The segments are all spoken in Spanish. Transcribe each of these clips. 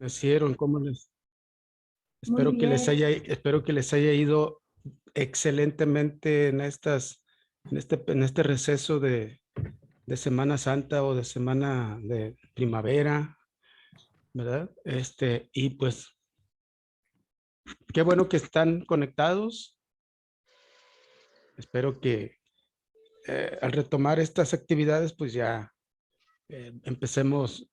hicieron? ¿Cómo les? Muy bien. Espero que les haya ido excelentemente en en este receso de Semana Santa o de Semana de Primavera, ¿verdad? Y pues qué bueno que están conectados. Espero que al retomar estas actividades, pues ya empecemos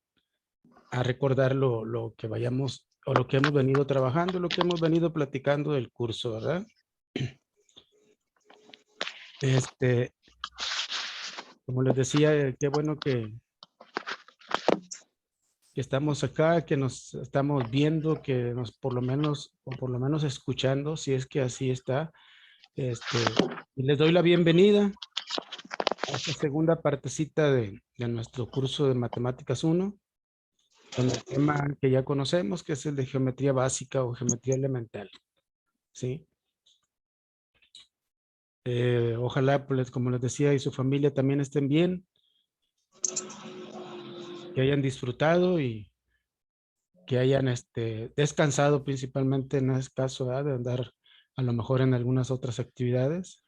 a recordar lo que vayamos o lo que hemos venido trabajando, lo que hemos venido platicando del curso, ¿verdad? Este, Como les decía, qué bueno que estamos acá, que nos estamos viendo, que nos por lo menos, o por lo menos escuchando, si es que así está. Y les doy la bienvenida a esta segunda partecita de nuestro curso de Matemáticas 1, con el tema que ya conocemos, que es el de geometría básica o geometría elemental, ¿sí? Ojalá, pues, como les decía, y su familia también estén bien, que hayan disfrutado y que hayan descansado principalmente en este caso, ¿verdad? De andar a lo mejor en algunas otras actividades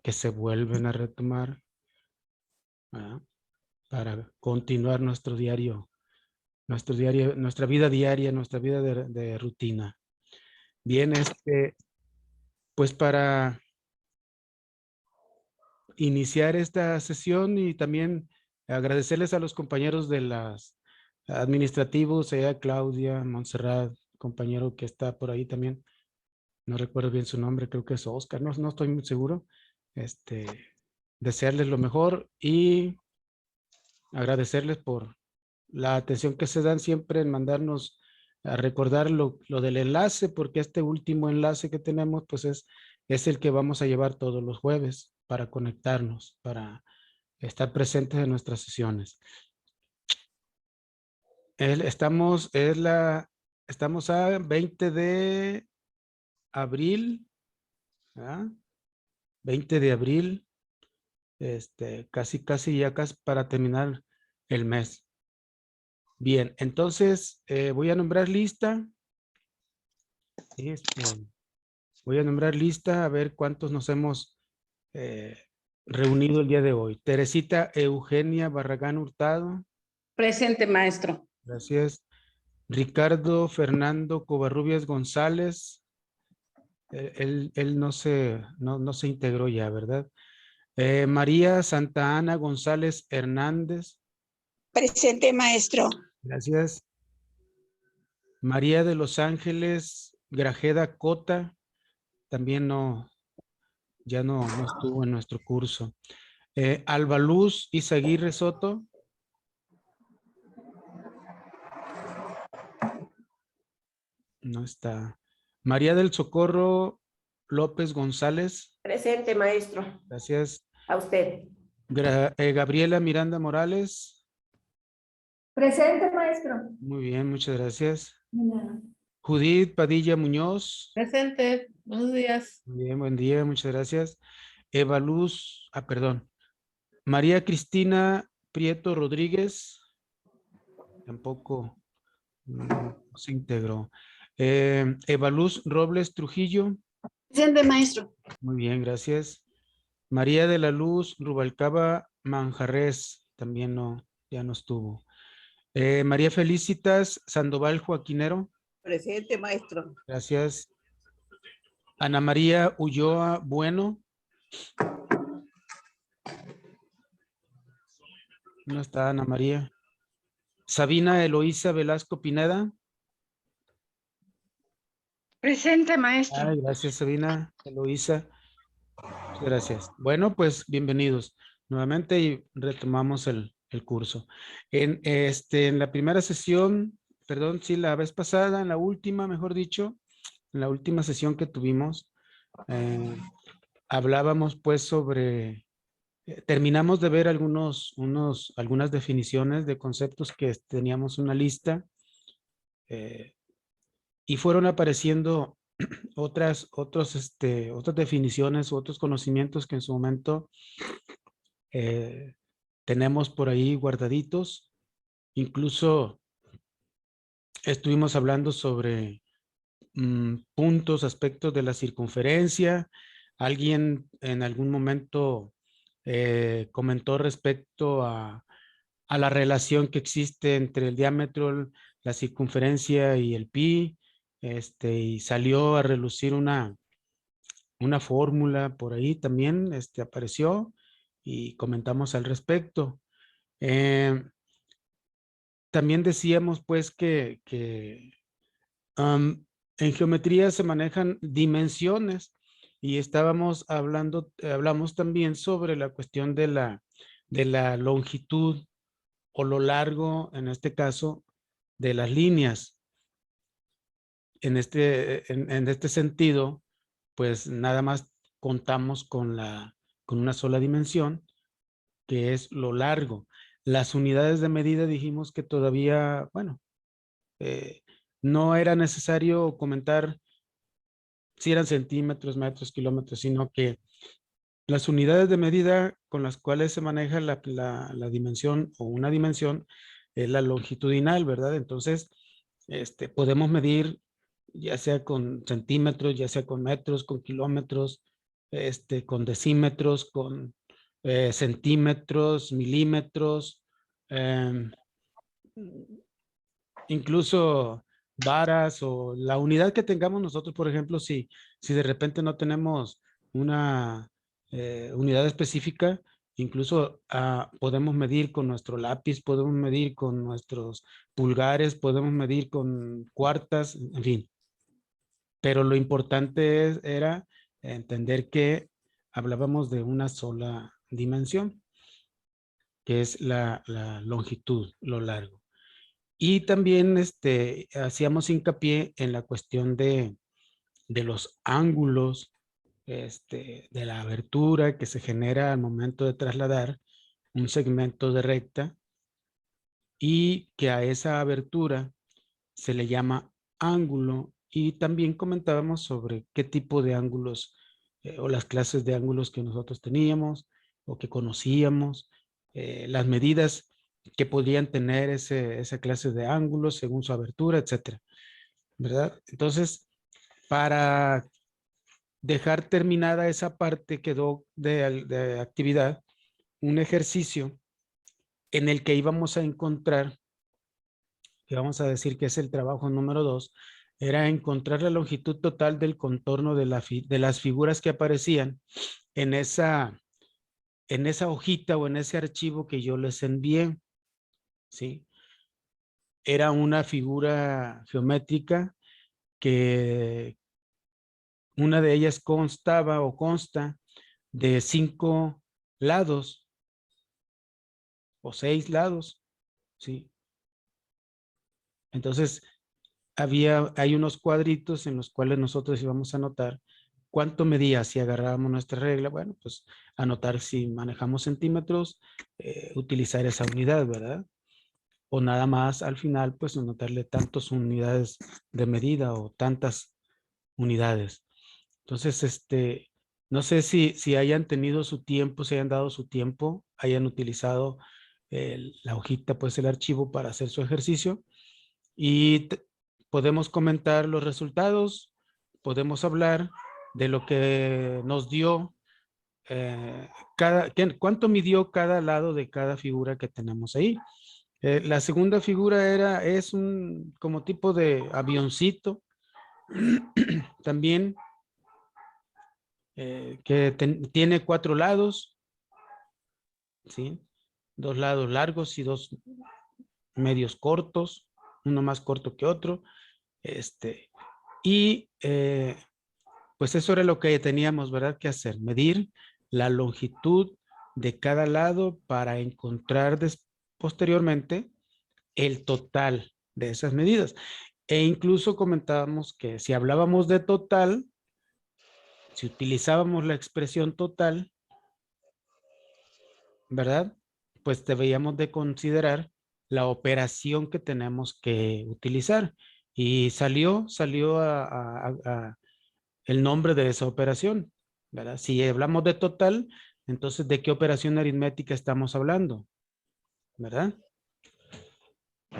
que se vuelven a retomar, ¿verdad? Para continuar nuestra vida diaria, nuestra vida de rutina. Bien, pues para iniciar esta sesión y también agradecerles a los compañeros de las administrativos, Claudia, Montserrat, compañero que está por ahí también, no recuerdo bien su nombre, creo que es Oscar, no estoy muy seguro. Desearles lo mejor y agradecerles por la atención que se dan siempre en mandarnos a recordar lo del enlace, porque este último enlace que tenemos, pues es el que vamos a llevar todos los jueves para conectarnos, para estar presentes en nuestras sesiones. Estamos a 20 de abril, ¿verdad? 20 de abril, casi ya casi para terminar el mes. Bien, entonces voy a nombrar lista. Voy a nombrar lista a ver cuántos nos hemos eh, reunido el día de hoy. Teresita Eugenia Barragán Hurtado. Presente, maestro. Gracias. Ricardo Fernando Covarrubias González. Él no se integró ya, ¿verdad? María Santa Ana González Hernández. Presente, maestro. Gracias. María de los Ángeles Grajeda Cota. También ya no estuvo en nuestro curso. Albaluz Izaguirre Soto. No está. María del Socorro López González. Presente, maestro. Gracias. A usted. Gabriela Miranda Morales. Presente, maestro. Muy bien, muchas gracias. Nada. Judith Padilla Muñoz. Presente, buenos días. Muy bien, buen día, muchas gracias. Eva Luz, perdón. María Cristina Prieto Rodríguez. Tampoco no se integró. Eva Luz Robles Trujillo. Presente, maestro. Muy bien, gracias. María de la Luz Rubalcaba Manjarres, también ya no estuvo. María Felicitas Sandoval Joaquinero. Presente, maestro. Gracias. Ana María Ulloa Bueno. No está Ana María. Sabina Eloísa Velasco Pineda. Presente, maestro. Ay, gracias, Sabina Eloísa. Muchas gracias. Bueno, pues bienvenidos nuevamente y retomamos el curso. En la primera sesión, perdón, sí, la vez pasada, en la última, mejor dicho, en la última sesión que tuvimos, hablábamos pues sobre, terminamos de ver algunas definiciones de conceptos que teníamos una lista y fueron apareciendo otras definiciones, otros conocimientos que en su momento tenemos por ahí guardaditos. Incluso estuvimos hablando sobre puntos, aspectos de la circunferencia. Alguien en algún momento comentó respecto a la relación que existe entre el diámetro, la circunferencia y el pi, y salió a relucir una fórmula por ahí también, apareció y comentamos al respecto. También decíamos pues que en geometría se manejan dimensiones y hablamos también sobre la cuestión de la longitud o lo largo, en este caso, de las líneas. En este sentido, pues nada más contamos con una sola dimensión, que es lo largo. Las unidades de medida dijimos que todavía, bueno, no era necesario comentar si eran centímetros, metros, kilómetros, sino que las unidades de medida con las cuales se maneja la dimensión o una dimensión es la longitudinal, ¿verdad? Entonces, podemos medir ya sea con centímetros, ya sea con metros, con kilómetros, con decímetros, con centímetros, milímetros, incluso varas o la unidad que tengamos nosotros, por ejemplo, si de repente no tenemos una unidad específica, incluso podemos medir con nuestro lápiz, podemos medir con nuestros pulgares, podemos medir con cuartas, en fin. Pero lo importante era entender que hablábamos de una sola dimensión, que es la longitud, lo largo. Y también hacíamos hincapié en la cuestión de los ángulos, de la abertura que se genera al momento de trasladar un segmento de recta y que a esa abertura se le llama ángulo. Y también comentábamos sobre qué tipo de ángulos o las clases de ángulos que nosotros teníamos o que conocíamos, las medidas que podrían tener esa clase de ángulos según su abertura, etcétera, ¿verdad? Entonces, para dejar terminada esa parte, quedó de actividad un ejercicio en el que íbamos a encontrar, que vamos a decir que es el trabajo número 2, era encontrar la longitud total del contorno de las figuras que aparecían en esa hojita o en ese archivo que yo les envié, ¿sí? Era una figura geométrica que una de ellas consta de 5 lados o 6 lados, ¿sí? Entonces, hay unos cuadritos en los cuales nosotros íbamos a anotar cuánto medía si agarrábamos nuestra regla. Bueno, pues anotar si manejamos centímetros, utilizar esa unidad, ¿verdad? O nada más al final, pues anotarle tantas unidades de medida o tantas unidades. Entonces, no sé si hayan tenido su tiempo, si hayan dado su tiempo, hayan utilizado la hojita, pues el archivo para hacer su ejercicio. Y podemos comentar los resultados, podemos hablar de lo que nos dio, cuánto midió cada lado de cada figura que tenemos ahí. La segunda figura es un como tipo de avioncito, también que tiene 4 lados, ¿sí? 2 lados largos y 2 medios cortos, uno más corto que otro. Y pues eso era lo que teníamos, ¿verdad?, que hacer, medir la longitud de cada lado para encontrar posteriormente el total de esas medidas. E incluso comentábamos que si hablábamos de total, si utilizábamos la expresión total, ¿verdad?, pues deberíamos de considerar la operación que tenemos que utilizar. Y salió el nombre de esa operación, ¿verdad? Si hablamos de total, entonces ¿de qué operación aritmética estamos hablando? ¿Verdad?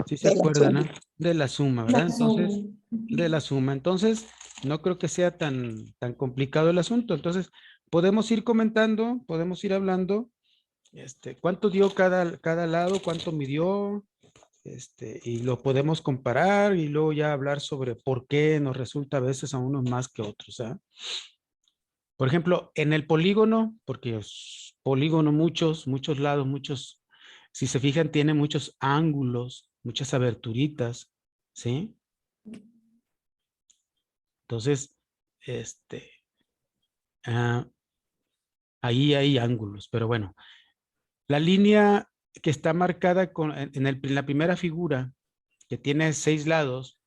Sí se De la acuerdan, suma. ¿no? De la suma, ¿verdad? La Entonces, suma. de la suma. Entonces, no creo que sea tan complicado el asunto. Entonces, podemos ir comentando, podemos ir hablando, cuánto dio cada lado, cuánto midió, y lo podemos comparar y luego ya hablar sobre por qué nos resulta a veces a unos más que otros, ¿ah? Por ejemplo, en el polígono, porque polígono muchos lados, si se fijan, tiene muchos ángulos, muchas aberturitas, ¿sí? Entonces, ah, ahí hay ángulos, pero bueno, la línea que está marcada en la primera figura, que tiene 6 lados,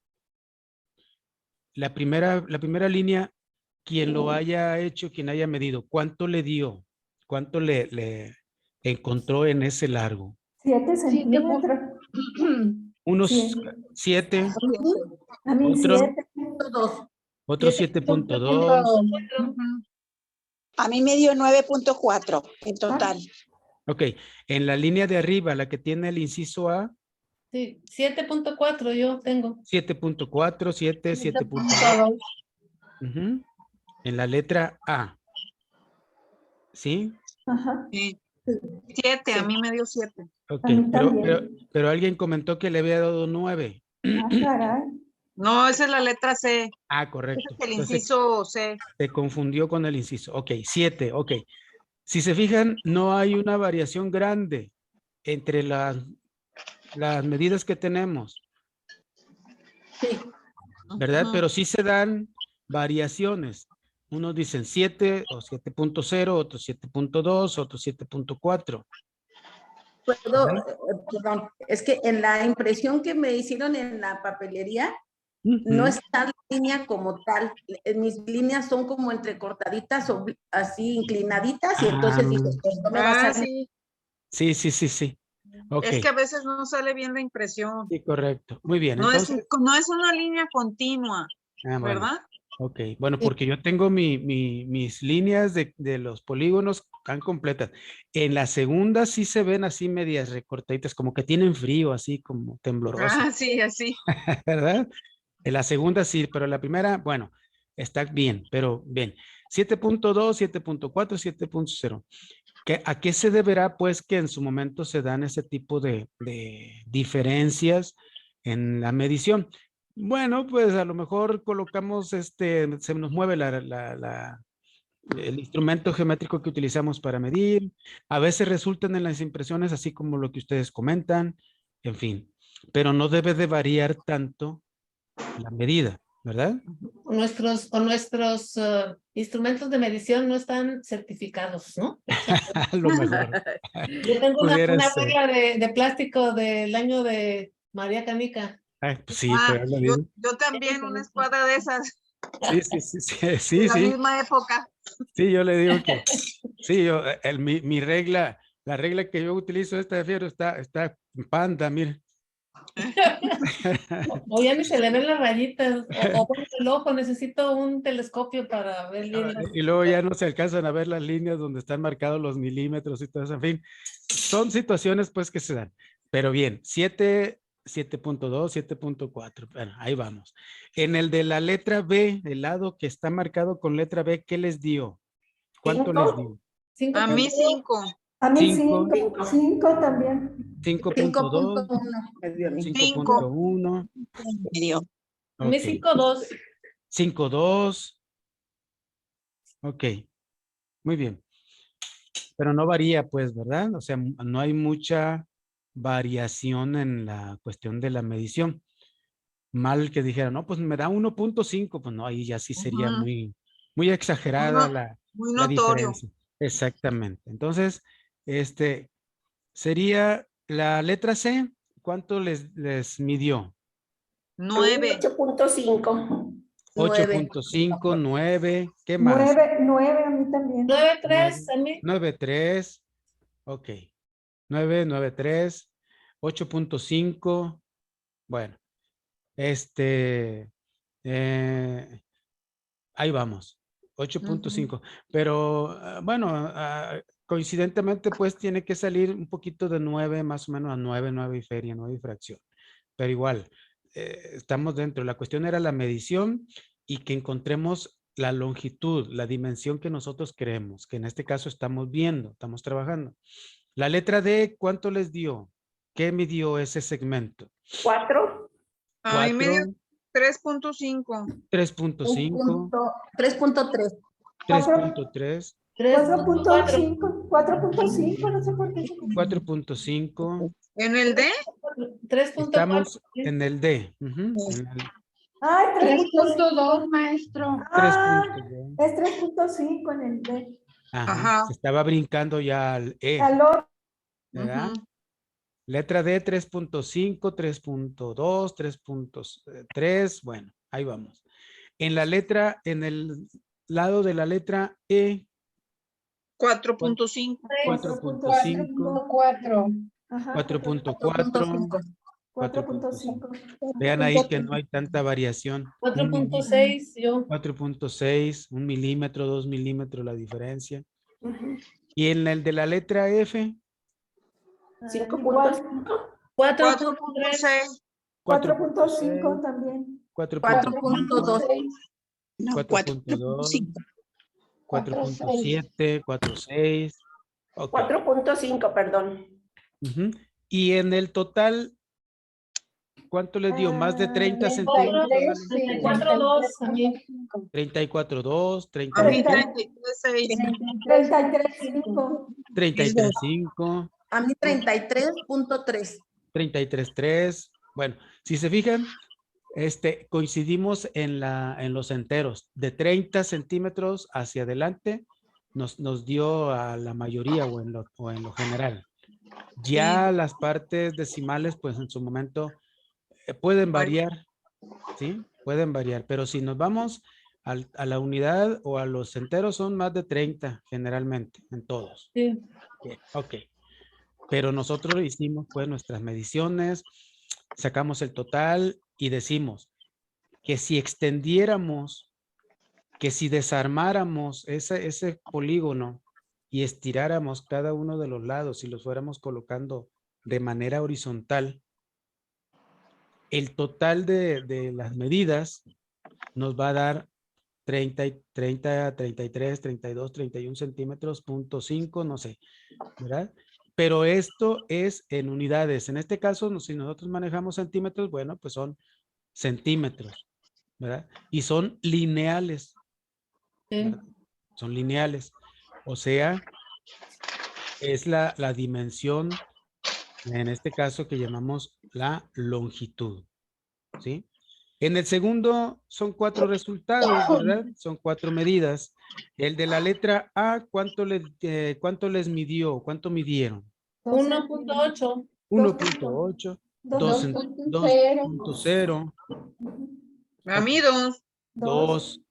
la primera línea, quien lo haya hecho, quien haya medido, ¿cuánto le dio? ¿Cuánto le encontró en ese largo? 7 centímetros. Unos Sí. 7, A mí otro, 7. otro 7.2. A mí me dio 9.4 en total. Ok, en la línea de arriba, la que tiene el inciso A, Sí, 7.4 yo tengo. 7.4, 7, 7.2. 7.2. Ujú. En la letra A, ¿sí? Ajá. Sí. 7, a mí me dio 7. Ok, A mí pero también. alguien comentó que le había dado 9. Ah, caray. No, esa es la letra C. Ah, Ese correcto. es el Entonces, inciso C. se confundió con el inciso. Ok, 7, ok. Si se fijan, no hay una variación grande entre las medidas que tenemos, Sí. ¿verdad? Ujú. Pero sí se dan variaciones. Unos dicen 7 o 7.0, otros 7.2, otros 7.4. Perdón, es que en la impresión que me hicieron en la papelería, no está la línea como tal. Mis líneas son como entrecortaditas o así inclinaditas y entonces dices, pues no me va a salir. Sí. Sí. Ok, Es que a veces no sale bien la impresión. sí, correcto. Muy bien, No es, entonces, no es una línea continua, bueno, ¿verdad? ok. Bueno, porque yo tengo mis líneas de los polígonos tan completas. En la segunda sí se ven así medias recortaditas, como que tienen frío, así como tembloroso, Ah, sí, así. ¿verdad? En la segunda sí, pero en la primera, bueno, está bien, pero bien. 7.2, 7.4, 7.0. ¿A qué se deberá, pues, que en su momento se dan ese tipo de diferencias en la medición? Bueno, pues a lo mejor colocamos, se nos mueve el instrumento geométrico que utilizamos para medir. A veces resultan en las impresiones así como lo que ustedes comentan, en fin, pero no debe de variar tanto la medida, ¿verdad? Nuestros instrumentos de medición no están certificados, ¿no? A lo mejor. Yo tengo Pudiera una ser. regla de plástico del año de María Canica. Ay, pues sí, Ah, pero lo digo. yo también una espada de esas Sí, de sí, la sí. misma época. Sí, yo le digo que, sí, mi regla, la regla que yo utilizo esta de fierro está en panda, mire. O ya ni se le ven las rayitas, o bueno, el ojo, necesito un telescopio para ver bien las... Y luego ya no se alcanzan a ver las líneas donde están marcados los milímetros y todo eso, en fin. Son situaciones pues que se dan. Pero bien, 7.2, 7.4, bueno, ahí vamos. En el de la letra B, el lado que está marcado con letra B, ¿qué les dio? ¿Cuánto les dio? A mí 5.2. 5. A mí 5, 5. 5 también. 5.2, 5.1 me dio a mí. 5 5.1, me dio. A mí ok. 5.2. 5.2, ok, muy bien. Pero no varía, pues, ¿verdad? O sea, no hay mucha variación en la cuestión de la medición. Mal que dijera, no, pues me da 1.5, pues no, ahí ya sí sería Ujú. muy exagerada Muy la notorio. diferencia. Exactamente. Entonces, sería la letra C, ¿cuánto les midió? 9. 8.5. 9. 8.5, 9, ¿qué más? 9 a mí también. 9.3 a mí. 9.3, ok. 9.93, 8.5, bueno, eh, ahí vamos, 8.5, pero bueno, coincidentemente pues tiene que salir un poquito de 9, más o menos a 9 y feria, 9 y fracción. pero igual, estamos dentro. La cuestión era la medición y que encontremos la longitud, la dimensión que nosotros queremos, que en este caso estamos viendo, estamos trabajando. La letra D, ¿cuánto les dio? ¿Qué midió ese segmento? 4. A mí me dio 4, 3.5. 3.5, 3.3. 3.3, 4.5, 4.5, no sé por qué. 4.5. ¿En el D? 3.4. Estamos en el D. Ujú, en el Ay, 3.2, maestro. Ah, 3.2. es 3.5 en el D. Ajá, Ajá. se estaba brincando ya al E, Al otro, ¿verdad? Ujú. Letra D, 3.5, 3.2, 3.3, bueno, ahí vamos. En la letra, en el lado de la letra E, 4.5. 4.5, 4.4. ajá, 4.4, 4.5. vean ahí que no hay tanta variación. 4.6 yo. 4.6, 1 milímetro, 2 milímetros la diferencia. Ujú. Y en el de la letra F, 5.5. 4.3. 4.5 también. 4.2. No, 4.2, 4.7, 4.6. Ok. 4.5, perdón. Ujú. Y en el total, ¿cuánto les dio? ¿Más de 30 centímetros? 34.2 a mí. 34.2, A mí 33. 33.6. 33.5. 33.5, A mí 33.3. 33.3. Bueno, si se fijan, coincidimos en los enteros. De 30 centímetros hacia adelante nos dio a la mayoría o en lo general. Ya las partes decimales, pues en su momento pueden variar, ¿sí? Pueden variar, pero si nos vamos a la unidad o a los enteros son más de 30 generalmente, en todos. Sí. Bien, ok. Pero nosotros hicimos pues nuestras mediciones, sacamos el total y decimos que si extendiéramos, que si desarmáramos ese polígono y estiráramos cada uno de los lados y los fuéramos colocando de manera horizontal, el total de las medidas nos va a dar 30, 33, 32, 31 centímetros, 0.5, no sé, ¿verdad? Pero esto es en unidades. En este caso, si nosotros manejamos centímetros, bueno, pues son centímetros, ¿verdad? Y son lineales, Sí. ¿verdad? Son lineales. O sea, es la dimensión, en este caso, que llamamos la longitud, ¿sí? En el segundo son 4 resultados, ¿verdad? Son 4 medidas. El de la letra A, ¿cuánto les midió? ¿Cuánto midieron? 1.8. 1.8, 2.0. 2.0, A mí 2. 2.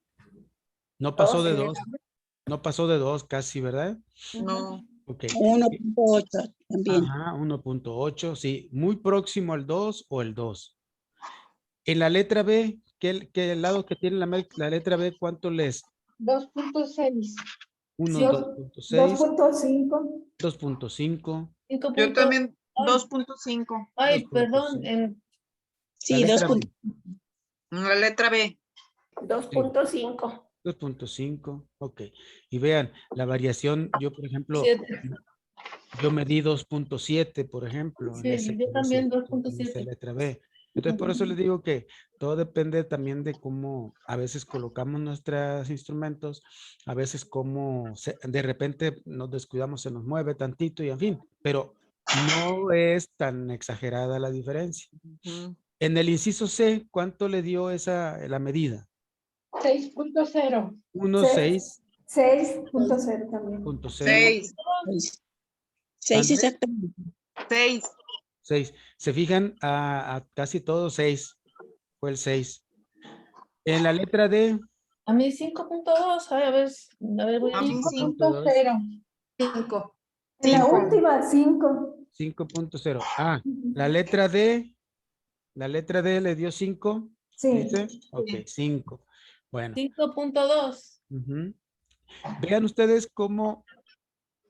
No pasó de 2. 2. No pasó de 2 casi, ¿verdad? No. Ok. 1.8 también. Ajá, 1.8, sí. Muy próximo al 2 o el 2. En la letra B, ¿qué lado que tiene la letra B, cuánto les? 2.6. 1, Sí. 2.6, 2.5. 2.5. 5. Yo también Ay, 2.5. ay, 2.5. perdón. La Sí, letra 2. B, La letra B. 2.5. 2.5, ok. Y vean, la variación, yo por ejemplo, 7. yo medí 2.7, por ejemplo, Sí, yo también en esa 2.7. letra B. Entonces, por eso les digo que todo depende también de cómo a veces colocamos nuestros instrumentos, a veces cómo de repente nos descuidamos, se nos mueve tantito y en fin, pero no es tan exagerada la diferencia. Ujú. En el inciso C, ¿cuánto le dio la medida? 6.0. 1.6.0. 6.0 también. 6. 6 exactamente. 6. 6. Se fijan a casi todos 6. Fue el 6. En la letra D. A mí 5.2. Ay, a ver, voy a A mí 5.2. 5.0. 5. En la 5. última, 5. 5.0. Ah, la letra D. La letra D le dio 5. Sí. ¿Dice? Ok, 5. Bueno. 5.2. Ujú. Vean ustedes cómo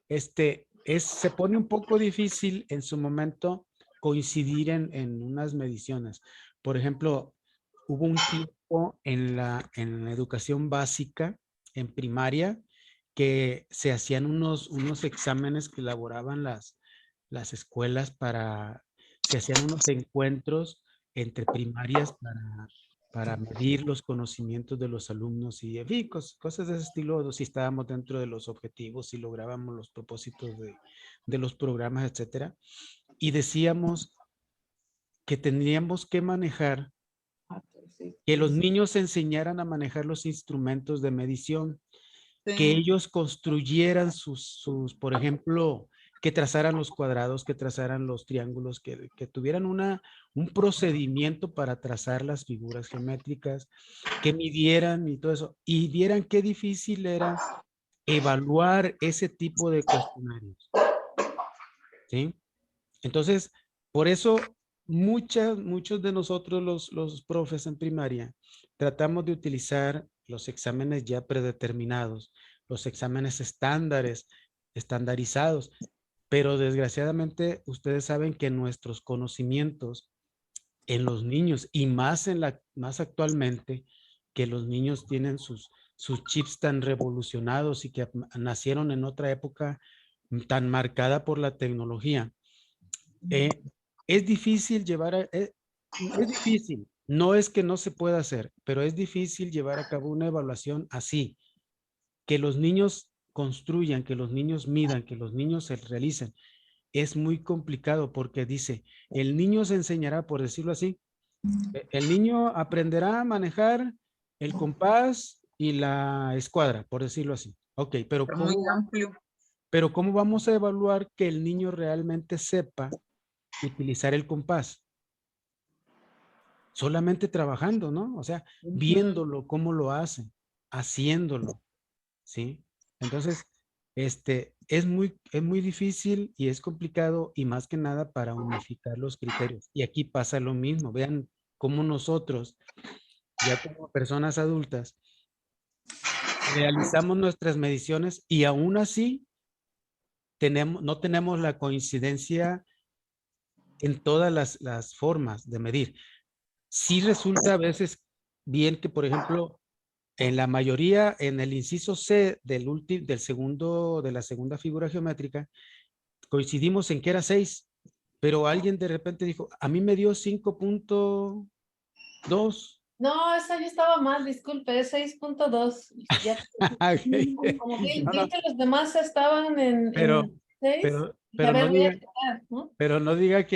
se pone un poco difícil en su momento coincidir en unas mediciones. Por ejemplo, hubo un tiempo en la educación básica, en primaria, que se hacían unos exámenes que elaboraban las escuelas se hacían unos encuentros entre primarias para medir los conocimientos de los alumnos y en fin, cosas de ese estilo, si estábamos dentro de los objetivos, si lográbamos los propósitos de los programas, etcétera. Y decíamos que tendríamos que manejar, que los niños enseñaran a manejar los instrumentos de medición, Sí. que ellos construyeran por ejemplo, que trazaran los cuadrados, que trazaran los triángulos, que tuvieran un procedimiento para trazar las figuras geométricas, que midieran y todo eso, y vieran qué difícil era evaluar ese tipo de cuestionarios. ¿Sí? Entonces, por eso muchos de nosotros los profes en primaria tratamos de utilizar los exámenes ya predeterminados, los exámenes estandarizados, pero desgraciadamente ustedes saben que nuestros conocimientos en los niños y más actualmente, que los niños tienen sus chips tan revolucionados y que nacieron en otra época tan marcada por la tecnología. Es difícil es difícil, no es que no se pueda hacer, pero es difícil llevar a cabo una evaluación así, que los niños construyan, que los niños midan, que los niños se realicen. Es muy complicado porque dice, el niño se enseñará, por decirlo así, el niño aprenderá a manejar el compás y la escuadra, por decirlo así. Ok, pero Muy amplio. ¿cómo vamos a evaluar que el niño realmente sepa utilizar el compás? Solamente trabajando, ¿no? O sea, viéndolo, cómo lo hace, haciéndolo, ¿sí? Entonces, es muy difícil y es complicado y más que nada para unificar los criterios. Y aquí pasa lo mismo. Vean cómo nosotros, ya como personas adultas, realizamos nuestras mediciones y aún así no tenemos la coincidencia en todas las formas de medir. Sí resulta a veces bien que, por ejemplo, en la mayoría, en el inciso C de la segunda figura geométrica, coincidimos en que era 6, pero alguien de repente dijo, a mí me dio 5.2. No, esa ya estaba mal, disculpe, es 6.2. Ya, como vi que los demás estaban en Pero 6. pero ver, no voy a diga, checar, ¿no? pero no diga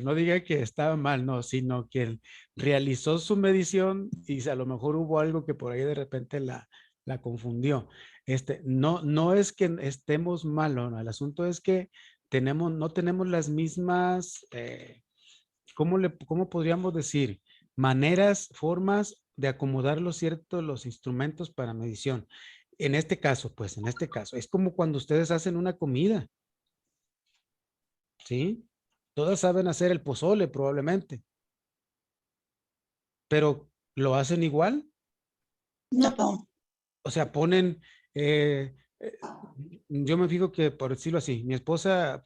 no diga que estaba mal, no, sino que él realizó su medición y a lo mejor hubo algo que por ahí de repente la confundió. No es que estemos mal, no, el asunto es que no tenemos las mismas, ¿cómo podríamos decir? Maneras, formas de acomodar los instrumentos para medición. En este caso, es como cuando ustedes hacen una comida. ¿Sí? Todas saben hacer el pozole probablemente. Pero ¿lo hacen igual? No. O sea, ponen, yo me fijo que, por decirlo así, mi esposa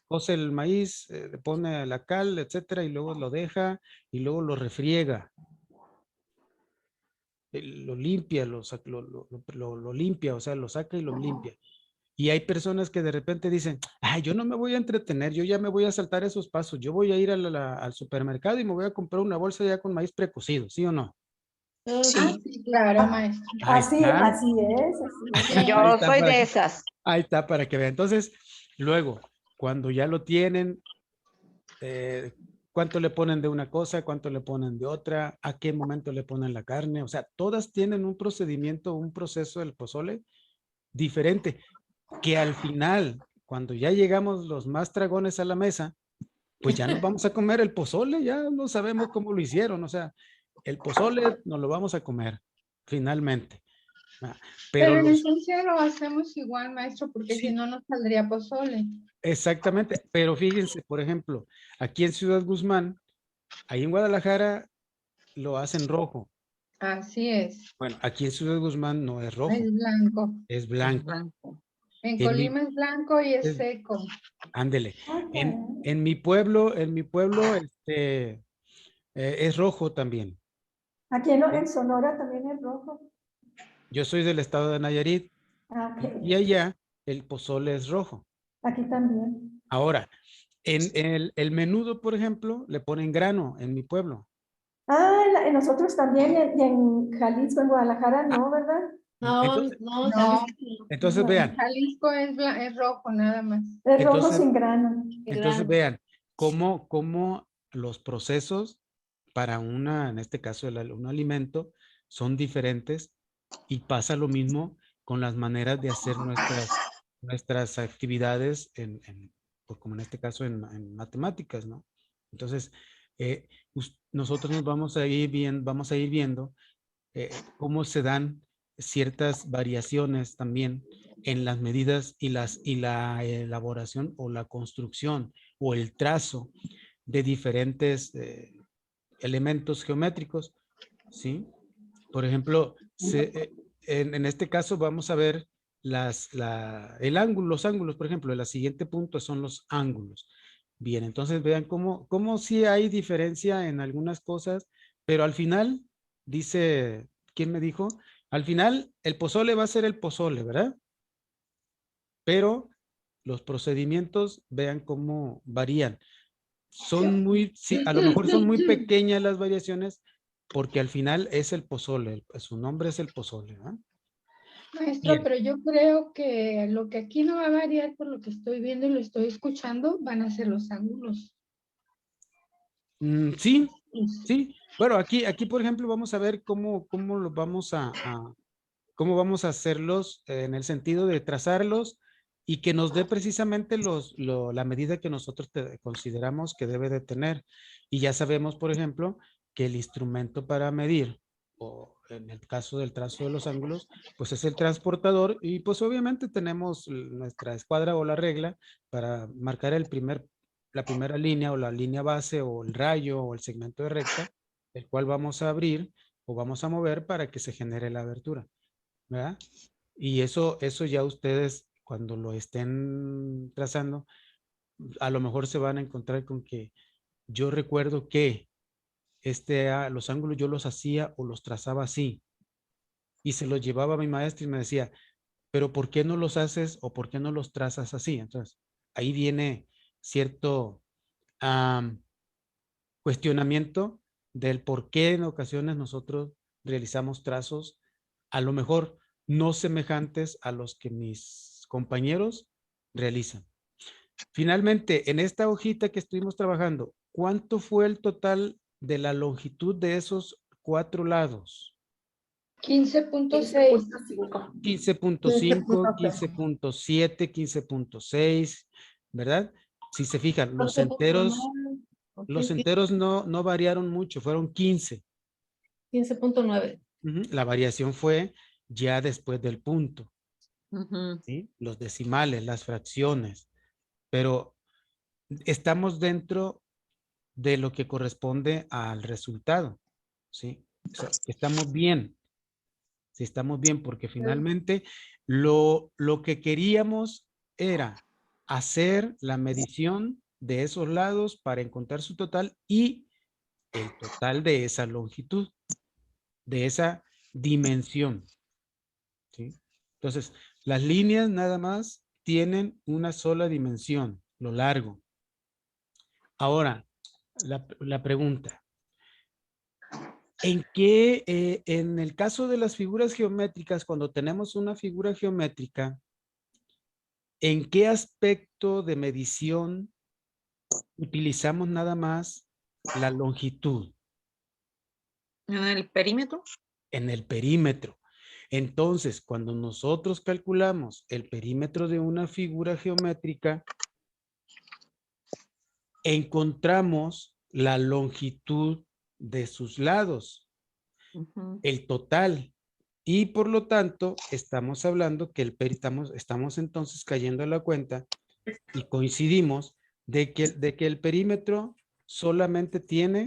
cose el maíz, le pone la cal, etcétera, y luego lo deja y luego lo refriega. Lo limpia, lo limpia, o sea, lo saca y lo limpia. Y hay personas que de repente dicen, ay, yo no me voy a entretener, yo ya me voy a saltar esos pasos, yo voy a ir al supermercado y me voy a comprar una bolsa ya con maíz precocido, ¿sí o no? Sí. Ah, sí, claro, maestro. Ahí Así está. es. Yo Ahí está soy para de que- esas. Ahí está para que vean. Entonces, luego, cuando ya lo tienen, ¿cuánto le ponen de una cosa? ¿Cuánto le ponen de otra? ¿A qué momento le ponen la carne? O sea, todas tienen un procedimiento, un proceso del pozole diferente, que al final, cuando ya llegamos los más dragones a la mesa, pues ya nos vamos a comer el pozole, ya no sabemos cómo lo hicieron, o sea, el pozole nos lo vamos a comer, finalmente. Pero en los, esencia lo hacemos igual, maestro, porque si sí, no nos saldría pozole. exactamente, pero fíjense, por ejemplo, aquí en Ciudad Guzmán, ahí en Guadalajara lo hacen rojo. Así es. Bueno, aquí en Ciudad Guzmán no es rojo, Es blanco. es blanco. Blanco. En En mi- Colima es blanco y es es- seco. Ándele. Ah, En mi pueblo, es rojo también. aquí en Sonora también es rojo. Yo soy del estado de Nayarit Ah, y ok. allá el pozole es rojo. Aquí también. Ahora, en el menudo, por ejemplo, le ponen grano en mi pueblo. Ah, en nosotros también, y en Jalisco, en Guadalajara, no, ¿verdad? No, Entonces, no, No, Jalisco, entonces No, en vean, Jalisco es rojo nada más. es rojo entonces, sin grano. entonces grano. vean cómo los procesos para en este caso, un alimento, son diferentes y pasa lo mismo con las maneras de hacer nuestras actividades pues como en este caso en matemáticas, ¿no? Entonces, nosotros nos vamos a ir viendo cómo se dan ciertas variaciones también en las medidas y la elaboración o la construcción o el trazo de diferentes elementos geométricos, ¿sí? Por ejemplo, en este caso vamos a ver los ángulos, por ejemplo, el siguiente punto son los ángulos. Bien, entonces vean cómo sí hay diferencia en algunas cosas, pero al final, dice, ¿quién me dijo? Al final, el pozole va a ser el pozole, ¿verdad? Pero los procedimientos, vean cómo varían. Sí, a lo mejor son muy pequeñas las variaciones, porque al final es el pozole, su nombre es el pozole, ¿verdad? Maestro, Bien. pero yo creo que lo que aquí no va a variar por lo que estoy viendo y lo estoy escuchando van a ser los ángulos. Sí, sí. Bueno, aquí, por ejemplo, vamos a ver cómo los cómo vamos a hacerlos en el sentido de trazarlos y que nos dé precisamente la medida que nosotros consideramos que debe de tener. Y ya sabemos, por ejemplo, que el instrumento para medir, o en el caso del trazo de los ángulos, pues es el transportador y pues obviamente tenemos nuestra escuadra o la regla para marcar la primera línea o la línea base o el rayo o el segmento de recta, el cual vamos a abrir o vamos a mover para que se genere la abertura, ¿verdad? Y eso ya ustedes cuando lo estén trazando, a lo mejor se van a encontrar con que yo recuerdo que los ángulos yo los hacía o los trazaba así y se los llevaba a mi maestro y me decía, pero ¿por qué no los haces o por qué no los trazas así? Entonces, ahí viene cierto cuestionamiento del por qué en ocasiones nosotros realizamos trazos a lo mejor no semejantes a los que mis compañeros realizan. Finalmente, en esta hojita que estuvimos trabajando, ¿cuánto fue el total de la longitud de esos 4 lados? 15.6. 15.5. 15.5, 15.7, 15.6, ¿verdad? Si se fijan, los enteros no variaron mucho, fueron 15. 15.9. La variación fue ya después del punto, Ujú. ¿sí? Los decimales, las fracciones, pero estamos dentro de lo que corresponde al resultado, ¿sí? O sea, estamos bien, sí, estamos bien, porque finalmente lo que queríamos era hacer la medición de esos lados para encontrar su total y el total de esa longitud, de esa dimensión, ¿sí? Entonces, las líneas nada más tienen una sola dimensión, lo largo. Ahora, la pregunta, en el caso de las figuras geométricas, cuando tenemos una figura geométrica, ¿en qué aspecto de medición utilizamos nada más la longitud? En el perímetro. En el perímetro. Entonces, cuando nosotros calculamos el perímetro de una figura geométrica, encontramos la longitud de sus lados, Ujú. el total. Y por lo tanto, estamos hablando que estamos entonces cayendo a la cuenta y coincidimos de que el perímetro solamente tiene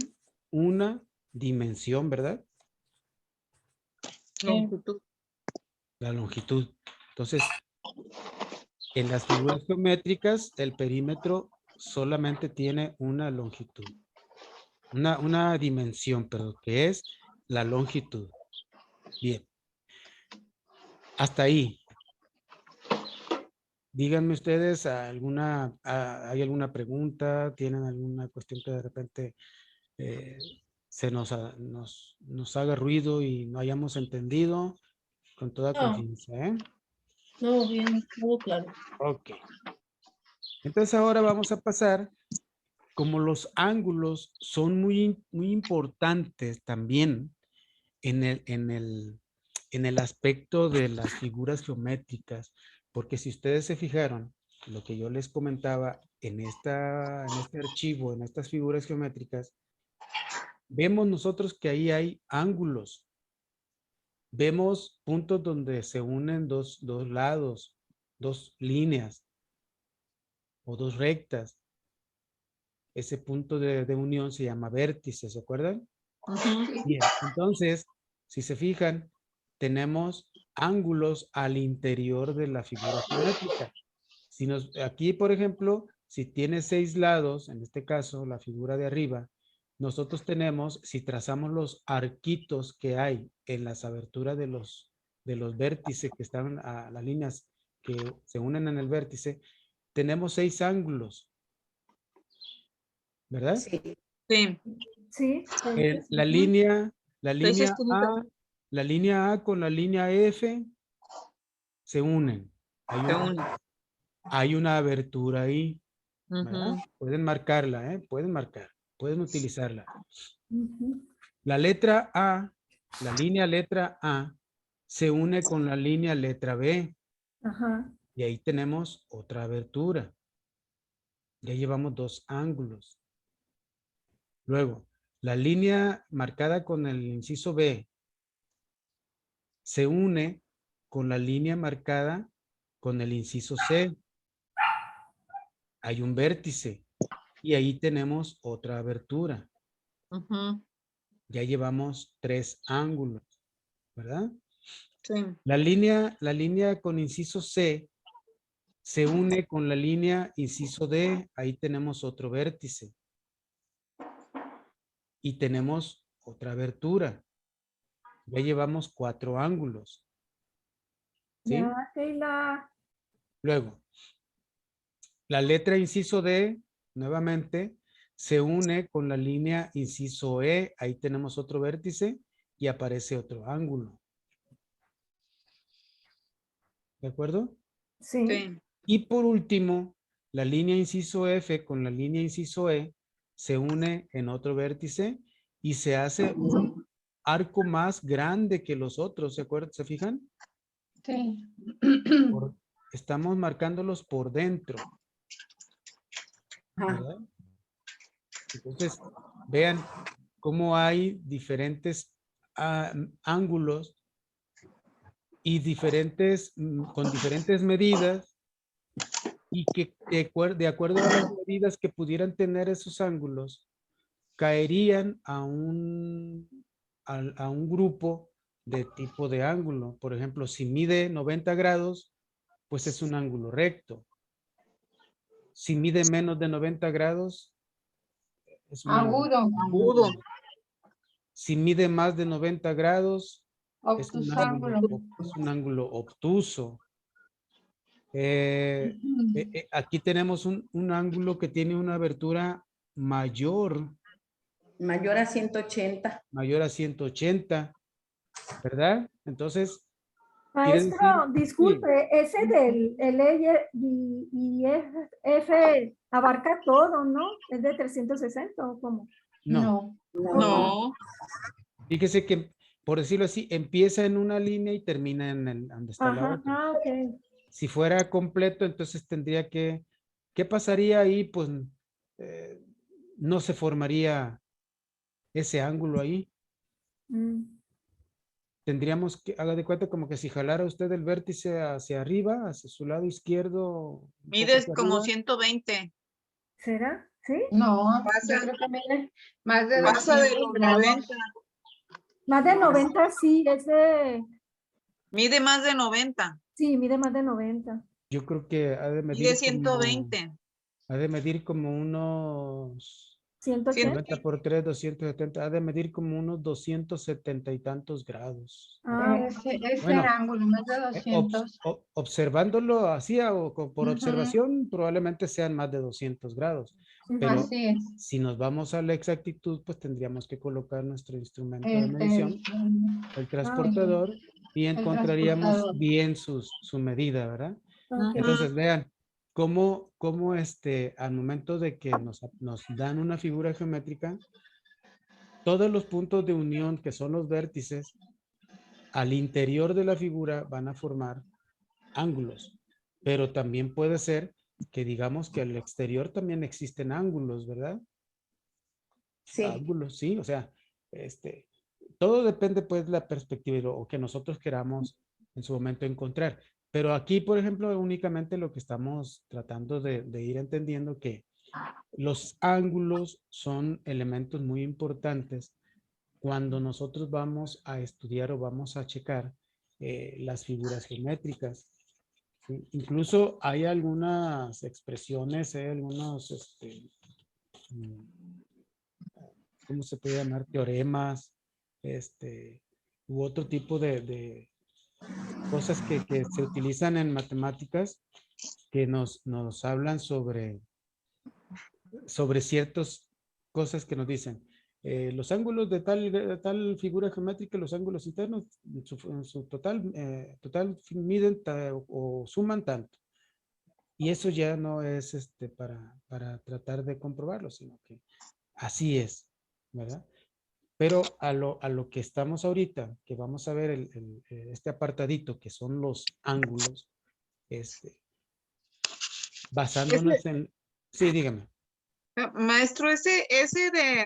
una dimensión, ¿verdad? Longitud. La longitud. Entonces, En las figuras geométricas, el perímetro solamente tiene una longitud. Una dimensión, perdón, que es la longitud. Bien. Hasta ahí. Díganme ustedes, ¿hay alguna pregunta? ¿Tienen alguna cuestión que de repente se nos haga ruido y no hayamos entendido? Con toda No. confianza, ¿eh? No, bien, todo claro. Ok. Entonces ahora vamos a pasar, como los ángulos son muy importantes también en el aspecto de las figuras geométricas, porque si ustedes se fijaron, lo que yo les comentaba en este archivo, en estas figuras geométricas, vemos nosotros que ahí hay ángulos. Vemos puntos donde se unen dos lados, dos líneas o dos rectas. Ese punto de unión se llama vértice, ¿se acuerdan? Bien, entonces, si se fijan, tenemos ángulos al interior de la figura geométrica. Aquí, por ejemplo, si tiene 6 lados, en este caso, la figura de arriba, nosotros tenemos, si trazamos los arquitos que hay en las aberturas de los vértices que están a las líneas que se unen en el vértice, tenemos 6 ángulos. ¿Verdad? Sí. Sí. Sí. La línea puntos. la línea A con la línea F se unen. Hay una abertura ahí. ¿Verdad? Pueden marcarla, ¿eh? Pueden marcar. Pueden utilizarla. La letra A, la línea letra A, se une con la línea letra B. Ajá. Y ahí tenemos otra abertura. Ya llevamos 2 ángulos. Luego, la línea marcada con el inciso B se une con la línea marcada con el inciso C. Hay un vértice y ahí tenemos otra abertura. Ya llevamos 3 ángulos, ¿verdad? Sí. La línea con inciso C se une con la línea inciso D. Ahí tenemos otro vértice. Y tenemos otra abertura. Ya llevamos 4 ángulos. ¿Sí? Ya, Sheila. Luego, la letra inciso D, nuevamente, se une con la línea inciso E. Ahí tenemos otro vértice y aparece otro ángulo. ¿De acuerdo? Sí. Sí. Y por último, la línea inciso F con la línea inciso E se une en otro vértice y se hace un arco más grande que los otros. ¿Se acuerdan? ¿Se fijan? Sí. Estamos marcándolos por dentro. ¿Verdad? Entonces, vean cómo hay diferentes ángulos y con diferentes medidas y que de acuerdo a las medidas que pudieran tener esos ángulos, caerían a un grupo de tipo de ángulo. Por ejemplo, si mide 90 grados, pues es un ángulo recto. Si mide menos de 90 grados, es un Agudo. Agudo. Si mide más de 90 grados, es un Obtuso. ángulo obtuso. Aquí tenemos un ángulo que tiene una abertura mayor. Mayor a 180. Mayor a 180, ¿verdad? Entonces, Maestro, disculpe, ese del L y F abarca todo, ¿no? ¿Es de 360 o cómo? no. No. Fíjese que, por decirlo así, empieza en una línea y termina en donde está la Ajá, otra. ok. Si fuera completo, entonces tendría que, ¿qué pasaría ahí? Pues no se formaría ese ángulo ahí. Tendríamos que, haga de cuenta como que si jalara usted el vértice hacia arriba, hacia su lado izquierdo. Mides como 120. ¿Será? ¿Sí? No, Pasa- yo creo que mide más de Pasa de 200 los grados. 90. Más de 90, sí, Mide más de 90. sí, mide más de 90. Yo creo que ha de medir Mide como, 120. ha de medir como unos 180. 90 por 3, 270, ha de medir como unos 270 y tantos grados. Ah, Ese Bueno, ángulo, más de 200. observándolo así por Ujú. observación, probablemente sean más de 200 grados. Pero Así es. si nos vamos a la exactitud, pues tendríamos que colocar nuestro instrumento de El, medición, el- el transportador, y encontraríamos transportador. bien su medida, ¿verdad? ok. Entonces, vean cómo al momento de que nos dan una figura geométrica, todos los puntos de unión que son los vértices, al interior de la figura van a formar ángulos, pero también puede ser que digamos que al exterior también existen ángulos, ¿verdad? Sí. Ángulos, sí, o sea, todo depende pues de la perspectiva o que nosotros queramos en su momento encontrar. Pero aquí, por ejemplo, únicamente lo que estamos tratando de ir entendiendo que los ángulos son elementos muy importantes cuando nosotros vamos a estudiar o vamos a checar las figuras geométricas. ¿Sí? Incluso hay algunas expresiones, algunos, ¿cómo se puede llamar? Teoremas, u otro tipo de cosas que se utilizan en matemáticas que nos hablan sobre ciertas cosas que nos dicen. Los ángulos de tal figura geométrica, los ángulos internos, en su total miden o suman tanto. Y eso ya no es para tratar de comprobarlo, sino que así es, ¿verdad? Pero a lo que estamos ahorita, que vamos a ver este apartadito, que son los ángulos, basándonos en... Sí, dígame. Maestro, ese de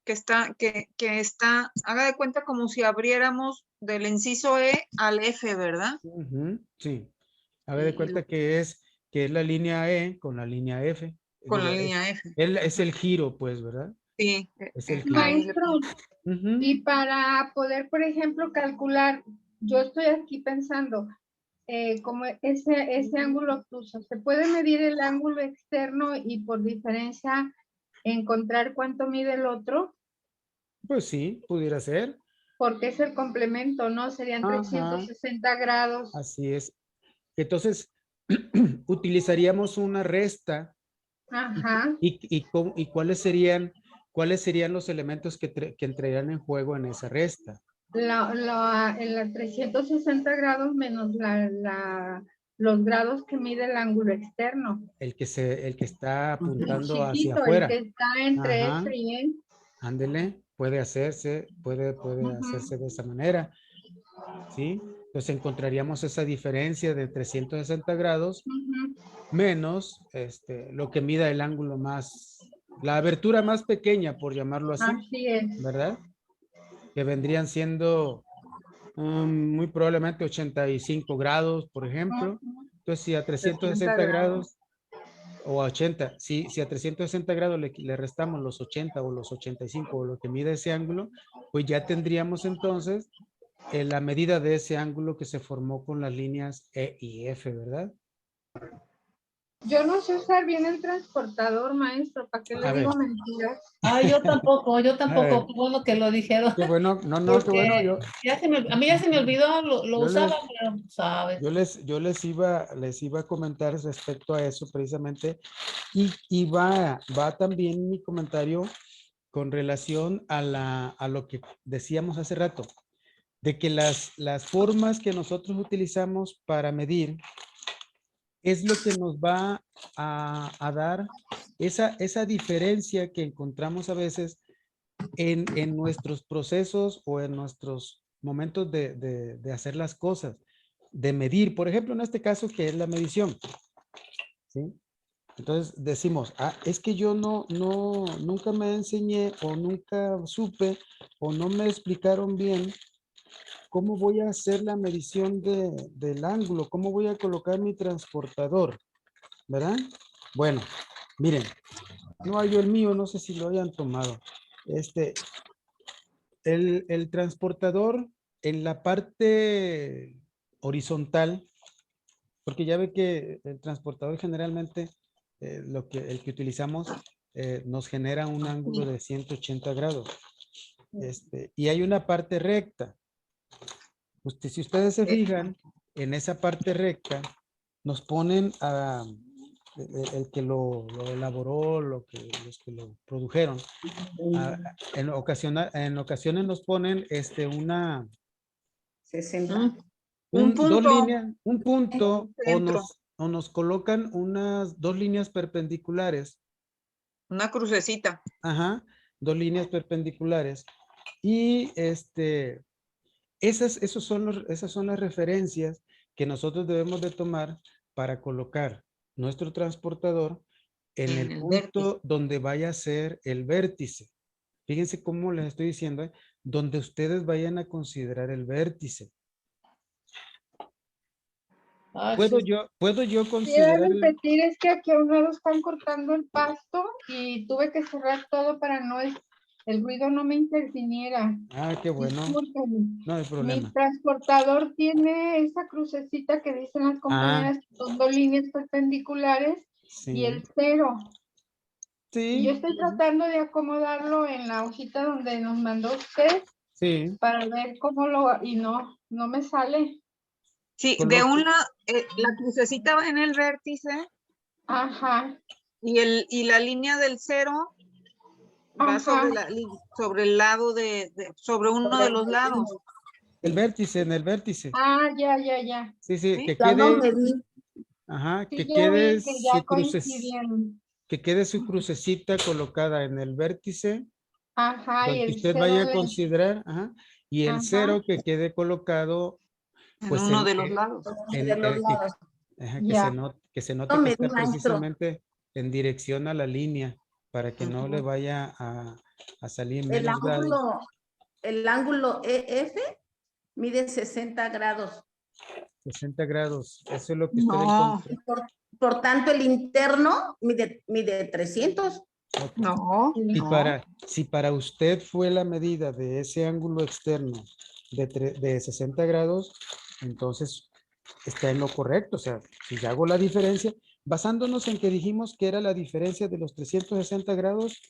que está, haga de cuenta como si abriéramos del inciso E al F, ¿verdad? Sí. Haga de cuenta que es la línea E con la línea F. Con la Digo, línea F. es el giro, pues, ¿verdad? Sí. Es el giro. ahí le- Maestro, Ujú. y para poder, por ejemplo, calcular, yo estoy aquí pensando, como ese ángulo obtuso, ¿se puede medir el ángulo externo y por diferencia encontrar cuánto mide el otro? Pues sí, pudiera ser. Porque es el complemento, ¿no? Serían Ajá. 360 grados. Así es. Entonces, utilizaríamos una resta. Ajá. ¿Y cuáles serían los elementos que entrarían en juego en esa resta? En la 360 grados menos los grados que mide el ángulo externo. El que está El apuntando hacia chiquito, el afuera. que está entre Ajá. F y E. Ándele, puede hacerse de esa manera, ¿sí? Entonces encontraríamos esa diferencia de 360 grados menos lo que mida el ángulo la abertura más pequeña, por llamarlo así, Así es. ¿verdad? Que vendrían siendo muy probablemente 85 grados, por ejemplo. Entonces, si a 360 grados o a 80, si a 360 grados le restamos los 80 o los 85 o lo que mide ese ángulo, pues ya tendríamos entonces la medida de ese ángulo que se formó con las líneas E y F, ¿verdad? Yo no sé usar bien el transportador, maestro, ¿para qué le A ver. digo mentiras? Yo tampoco, ver. qué bueno que lo dijeron. Qué bueno, no, qué Porque bueno. a mí ya se me olvidó, lo usaba, pero sabes. Yo les iba a comentar respecto a eso precisamente, y va también mi comentario con relación a lo que decíamos hace rato, de que las formas que nosotros utilizamos para medir es lo que nos va a dar esa diferencia que encontramos a veces en nuestros procesos o en nuestros momentos de hacer las cosas, de medir, por ejemplo, en este caso que es la medición, ¿sí? Entonces decimos, es que yo nunca me enseñé o nunca supe o no me explicaron bien cómo voy a hacer la medición del ángulo, cómo voy a colocar mi transportador, ¿verdad? Bueno, miren, no hay el mío, no sé si lo hayan tomado. El transportador en la parte horizontal Porque ya ve que el transportador generalmente, el que utilizamos, nos genera un ángulo de 180 grados. Y hay una parte recta. Si ustedes se fijan, en esa parte recta, nos ponen a el que lo elaboró, los que lo produjeron. En ocasiones nos ponen una 60. Un dos punto. líneas, un punto, Centro. o nos colocan unas 2 líneas perpendiculares. Una crucecita. Ajá, 2 líneas perpendiculares. Y esas son las referencias que nosotros debemos de tomar para colocar nuestro transportador en En el el punto vértice. donde vaya a ser el vértice. Fíjense cómo les estoy diciendo, donde ustedes vayan a considerar el vértice. Ah, ¿Puedo sí. yo Quiero considerar repetir, es que aquí a un lado están cortando el pasto y tuve que cerrar todo para el ruido no me interviniera. Ah, qué bueno. Disculpen. No hay Mi problema. transportador tiene esa crucecita que dicen las compañeras, que son 2 líneas perpendiculares y Sí. el 0. Y yo Sí. estoy tratando de acomodarlo en la hojita donde nos mandó usted Sí. para ver cómo y no me sale. Sí, Con de lo- una, la crucecita va en el vértice Ajá, y la línea del 0 va ajá. sobre el lado sobre uno de los lados. El vértice, en el vértice. Ah, ya. Sí, sí, ¿Sí? que Ya no quede, medí. ajá, Sí, que ya quede vi que ya su coincidieron. que quede su crucecita colocada en el vértice, Ajá, y donde el usted 0 vaya a considerar, ajá, y el Ajá. 0 que quede colocado, En pues uno de los lados. De los lados. que Ya. se note No que medí, está maestro. precisamente en dirección a la línea, para que no le vaya a salir menos grados. El ángulo EF mide 60 grados. 60 grados, eso es lo que usted No, encontró. Por tanto, el interno mide 300. Ok. no, Y no. si para usted fue la medida de ese ángulo externo de 60 grados, entonces está en lo correcto. O sea, si yo hago la diferencia, basándonos en que dijimos que era la diferencia de los 360 grados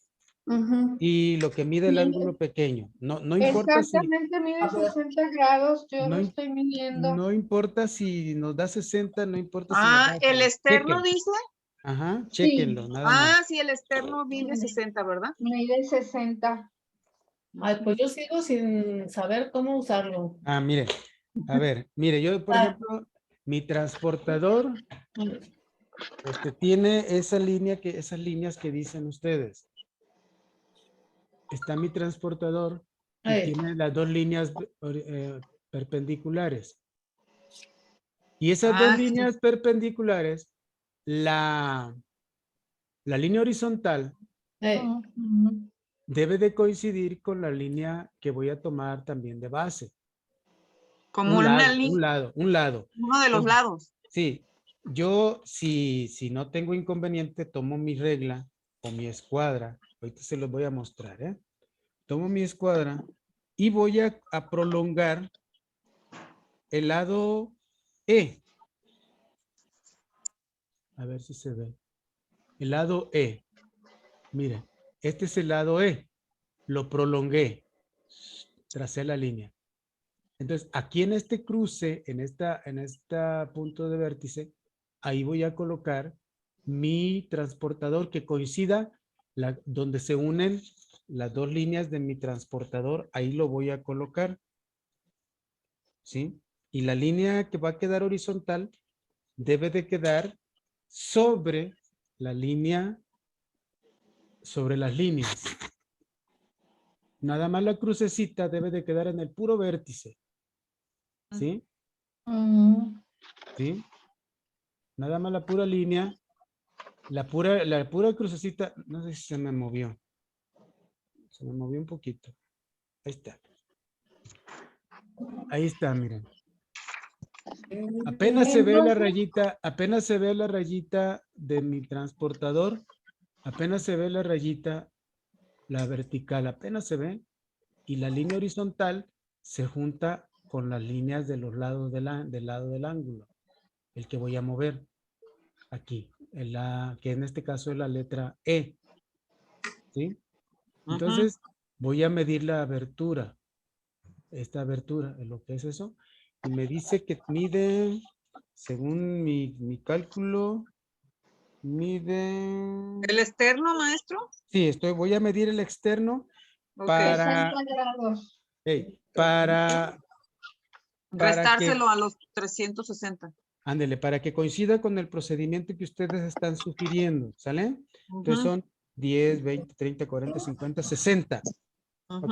y lo que mide el Sí, ángulo pequeño. No importa exactamente mide 60 grados, yo lo no, estoy midiendo. no importa si nos da 60, no importa si nos da... El externo Chequen. dice. Ajá, Sí. chequenlo, nada más. Sí, el externo mide 60, ¿verdad? Mide 60. Ay, pues yo sigo sin saber cómo usarlo. Ah, mire, a ver, mire, yo por ejemplo, mi transportador tiene esas líneas que dicen ustedes. Está mi transportador y Ay. tiene las 2 líneas perpendiculares. Y esas 2 Sí. líneas perpendiculares, la línea horizontal Ujú. debe de coincidir con la línea que voy a tomar también de base. Como Un una lado, línea, un lado. uno de los lados. Sí, yo si no tengo inconveniente, tomo mi regla o mi escuadra. Ahorita se los voy a mostrar, ¿eh? Tomo mi escuadra y voy a prolongar el lado E. A ver si se ve. El lado E. Miren, este es el lado E. Lo prolongué. Tracé la línea. Entonces, aquí en este cruce, en esta punto de vértice, ahí voy a colocar mi transportador que coincida donde se unen las 2 líneas de mi transportador. Ahí lo voy a colocar. ¿Sí? Y la línea que va a quedar horizontal debe de quedar sobre la línea, sobre las líneas. Nada más la crucecita debe de quedar en el puro vértice. ¿Sí? ¿Sí? Nada más la pura línea, la pura crucecita, no sé si se me movió. Se me movió un poquito. Ahí está. Ahí está, miren. Apenas se ve la rayita de mi transportador, apenas se ve la rayita, la vertical, apenas se ve, y la línea horizontal se junta con las líneas de los lados del lado del ángulo. el que voy a mover aquí, que en este caso es la letra E, ¿sí? Entonces, voy a medir la abertura, esta abertura, lo que es eso, y me dice que mide, según mi cálculo, mide... ¿El externo, maestro? Sí, voy a medir el externo Ok. para... 60 grados. para que, Restárselo a los 360. ándele, para que coincida con el procedimiento que ustedes están sugiriendo, ¿sale? Entonces son 10, 20, 30, 40, 50, 60. Ok.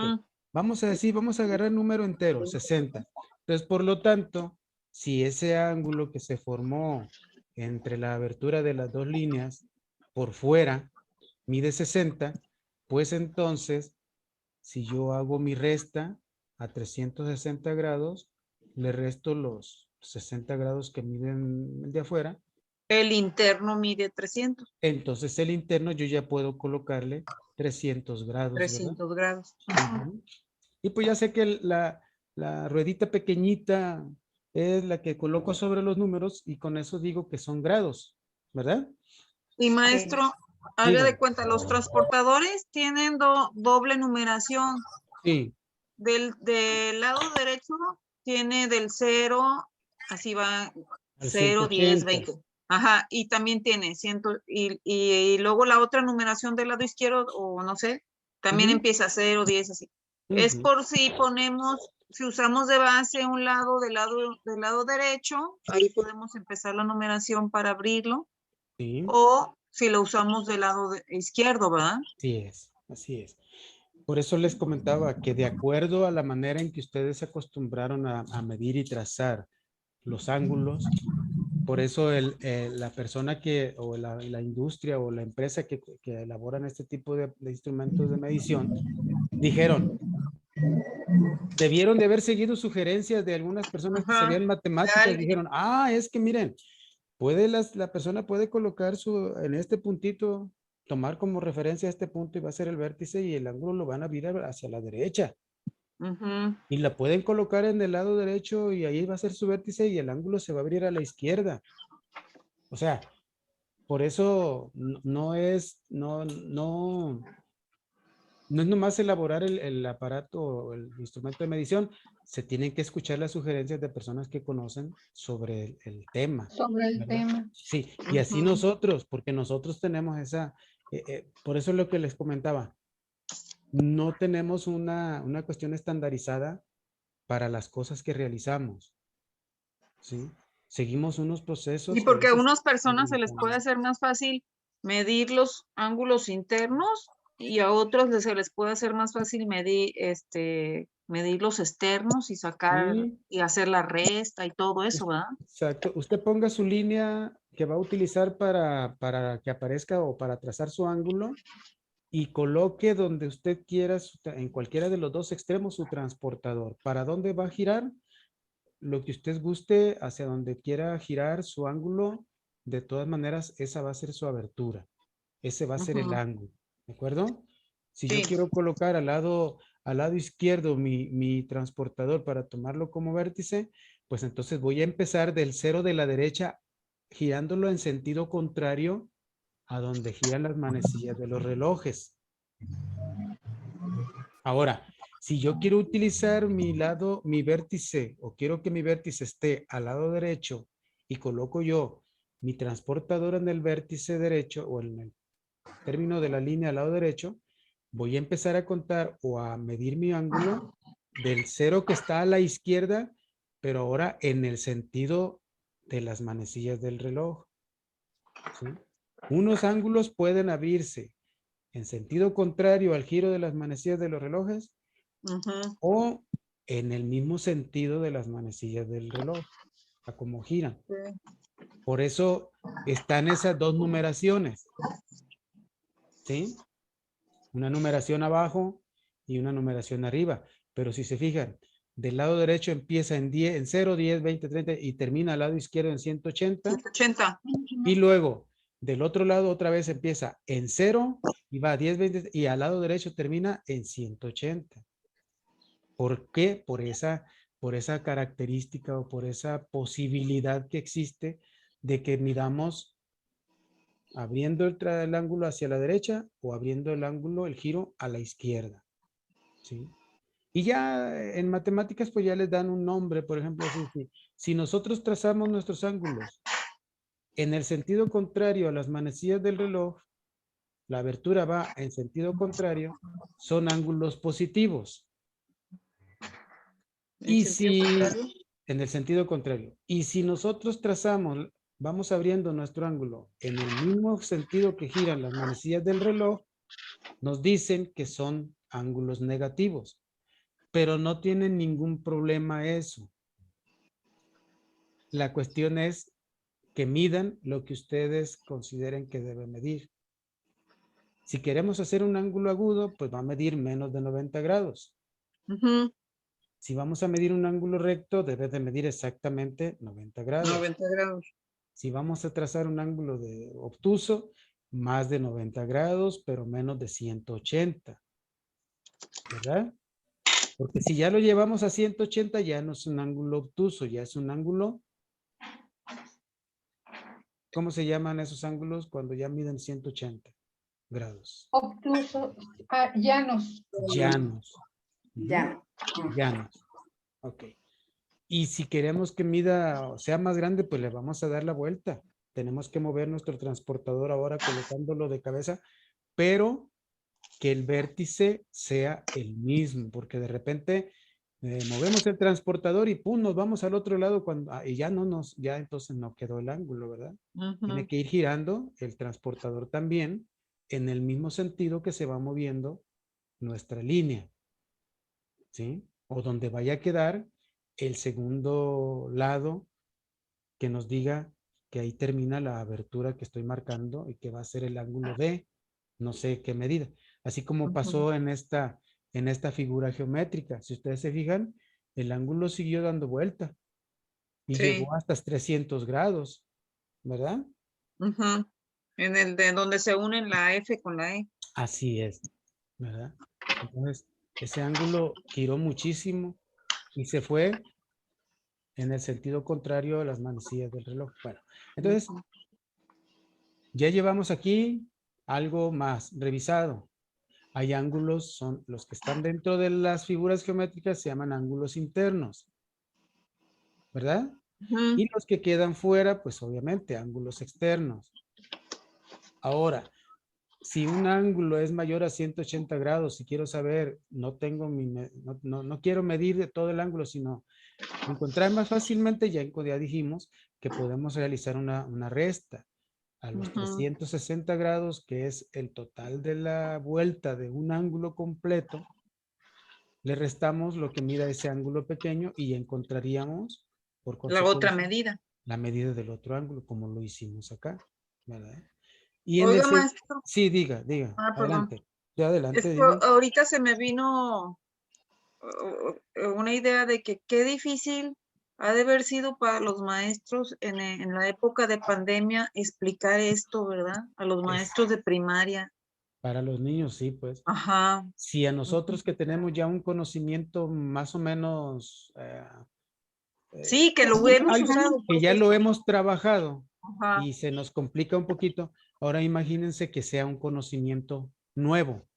Vamos a decir, vamos a agarrar el número entero, 60. Entonces, por lo tanto, si ese ángulo que se formó entre la abertura de las dos líneas por fuera mide 60, pues entonces, si yo hago mi resta a 360 grados, le resto los 60 grados que miden el de afuera. El interno mide 300. Entonces el interno yo ya puedo colocarle 300 grados. 300 ¿verdad? grados. Y pues ya sé que la ruedita pequeñita es la que coloco sobre los números y con eso digo que son grados, ¿verdad? Y maestro, haga de cuenta, los transportadores tienen doble numeración. Sí. Del lado derecho tiene del 0, así va, 0, 10, 20. Ajá, y también tiene 100, y luego la otra numeración del lado izquierdo, o no sé, también empieza 0, 10, así. Es por si ponemos, si usamos de base un lado del lado derecho, ahí podemos empezar la numeración para abrirlo. Sí. O si lo usamos del lado izquierdo, ¿verdad? Sí es, así es. Por eso les comentaba que de acuerdo a la manera en que ustedes se acostumbraron a medir y trazar los ángulos, por eso la persona o la industria o la empresa que elaboran este tipo de instrumentos de medición, dijeron, debieron de haber seguido sugerencias de algunas personas que sabían matemáticas, dijeron, es que miren, la persona puede colocar en este puntito, tomar como referencia este punto y va a ser el vértice y el ángulo lo van a virar hacia la derecha. Y la pueden colocar en el lado derecho y ahí va a ser su vértice y el ángulo se va a abrir a la izquierda. O sea, por eso no es nomás elaborar el aparato o el instrumento de medición, se tienen que escuchar las sugerencias de personas que conocen sobre el tema. Sobre el tema. Sí, y así nosotros, porque nosotros tenemos por eso es lo que les comentaba, no tenemos una cuestión estandarizada para las cosas que realizamos, ¿sí? Seguimos unos procesos. Y porque a unas personas se les puede hacer más fácil medir los ángulos internos y a otros se les puede hacer más fácil medir los externos y sacar y hacer la resta y todo eso, ¿verdad? Exacto. Usted ponga su línea que va a utilizar para que aparezca o para trazar su ángulo y coloque donde usted quiera, en cualquiera de los dos extremos, su transportador. ¿Para dónde va a girar? Lo que usted guste, hacia donde quiera girar su ángulo, de todas maneras, esa va a ser su abertura. Ese va a ser el ángulo, ¿de acuerdo? Si yo quiero colocar al lado izquierdo mi transportador para tomarlo como vértice, pues entonces voy a empezar del 0 de la derecha, girándolo en sentido contrario a donde giran las manecillas de los relojes. Ahora, si yo quiero utilizar mi vértice, o quiero que mi vértice esté al lado derecho y coloco yo mi transportador en el vértice derecho o en el término de la línea al lado derecho, voy a empezar a contar o a medir mi ángulo del 0 que está a la izquierda, pero ahora en el sentido de las manecillas del reloj. ¿Sí? Unos ángulos pueden abrirse en sentido contrario al giro de las manecillas de los relojes o en el mismo sentido de las manecillas del reloj, a cómo giran. Por eso están esas dos numeraciones. ¿Sí? Una numeración abajo y una numeración arriba. Pero si se fijan, del lado derecho empieza en 0, 10, 20, 30 y termina al lado izquierdo en 180. 180. Y luego del otro lado otra vez empieza en 0 y va a 10, 20 y al lado derecho termina en 180. ¿Por qué? Por esa característica o por esa posibilidad que existe de que midamos abriendo el ángulo hacia la derecha o abriendo el ángulo, el giro a la izquierda. ¿Sí? Y ya en matemáticas pues ya les dan un nombre, por ejemplo, si nosotros trazamos nuestros ángulos en el sentido contrario a las manecillas del reloj, la abertura va en sentido contrario, son ángulos positivos. Y si en el sentido contrario, y si nosotros trazamos, vamos abriendo nuestro ángulo en el mismo sentido que giran las manecillas del reloj, nos dicen que son ángulos negativos, pero no tienen ningún problema eso. La cuestión es que midan lo que ustedes consideren que debe medir. Si queremos hacer un ángulo agudo, pues va a medir menos de 90 grados. Si vamos a medir un ángulo recto, debe de medir exactamente 90 grados. 90 grados. Si vamos a trazar un ángulo de obtuso, más de 90 grados, pero menos de 180. ¿Verdad? Porque si ya lo llevamos a 180, ya no es un ángulo obtuso, ya es un ángulo. ¿Cómo se llaman esos ángulos cuando ya miden 180 grados? Obtuso, llanos. Llanos. Ya. Llanos. Ok. Y si queremos que mida o sea más grande, pues le vamos a dar la vuelta. Tenemos que mover nuestro transportador ahora colocándolo de cabeza, pero que el vértice sea el mismo, porque de repente movemos el transportador y pum, nos vamos al otro lado y ya ya entonces no quedó el ángulo, ¿verdad? Tiene que ir girando el transportador también en el mismo sentido que se va moviendo nuestra línea, ¿sí? O donde vaya a quedar el segundo lado que nos diga que ahí termina la abertura que estoy marcando y que va a ser el ángulo de no sé qué medida. Así como pasó en esta figura geométrica. Si ustedes se fijan, el ángulo siguió dando vuelta y llegó hasta 300 grados, ¿verdad? En el de donde se unen la F con la E. Así es, ¿verdad? Entonces, ese ángulo giró muchísimo y se fue en el sentido contrario a las manecillas del reloj. Bueno, entonces, ya llevamos aquí algo más revisado. Hay ángulos, son los que están dentro de las figuras geométricas, se llaman ángulos internos, ¿verdad? Y los que quedan fuera, pues obviamente, ángulos externos. Ahora, si un ángulo es mayor a 180 grados, si quiero saber, no quiero medir de todo el ángulo, sino encontrar más fácilmente, ya dijimos que podemos realizar una resta a los 360 grados, que es el total de la vuelta de un ángulo completo, le restamos lo que mida ese ángulo pequeño y encontraríamos por la otra medida. La medida del otro ángulo, como lo hicimos acá, ¿verdad? Y Oiga, maestro. Sí, diga, adelante. Ya adelante. Ahorita se me vino una idea de que qué difícil ha de haber sido para los maestros en la época de pandemia explicar esto, ¿verdad? A los maestros de primaria. Para los niños, sí, pues. Ajá. Si a nosotros que tenemos ya un conocimiento más o menos... sí, que lo hemos usado. Que ya lo hemos trabajado. Ajá. Y se nos complica un poquito. Ahora imagínense que sea un conocimiento nuevo.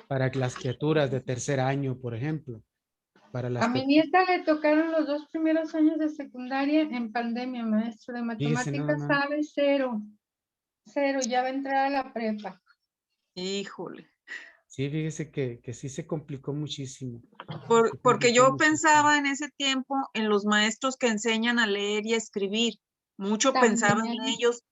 Para las criaturas de tercer año, por ejemplo. A mi nieta le tocaron los 2 primeros años de secundaria en pandemia, maestro de matemáticas, sabe 0, ya va a entrar a la prepa. Híjole. Sí, fíjese que sí se complicó muchísimo. Porque yo pensaba en ese tiempo en los maestros que enseñan a leer y a escribir. Mucho pensaba en ellos,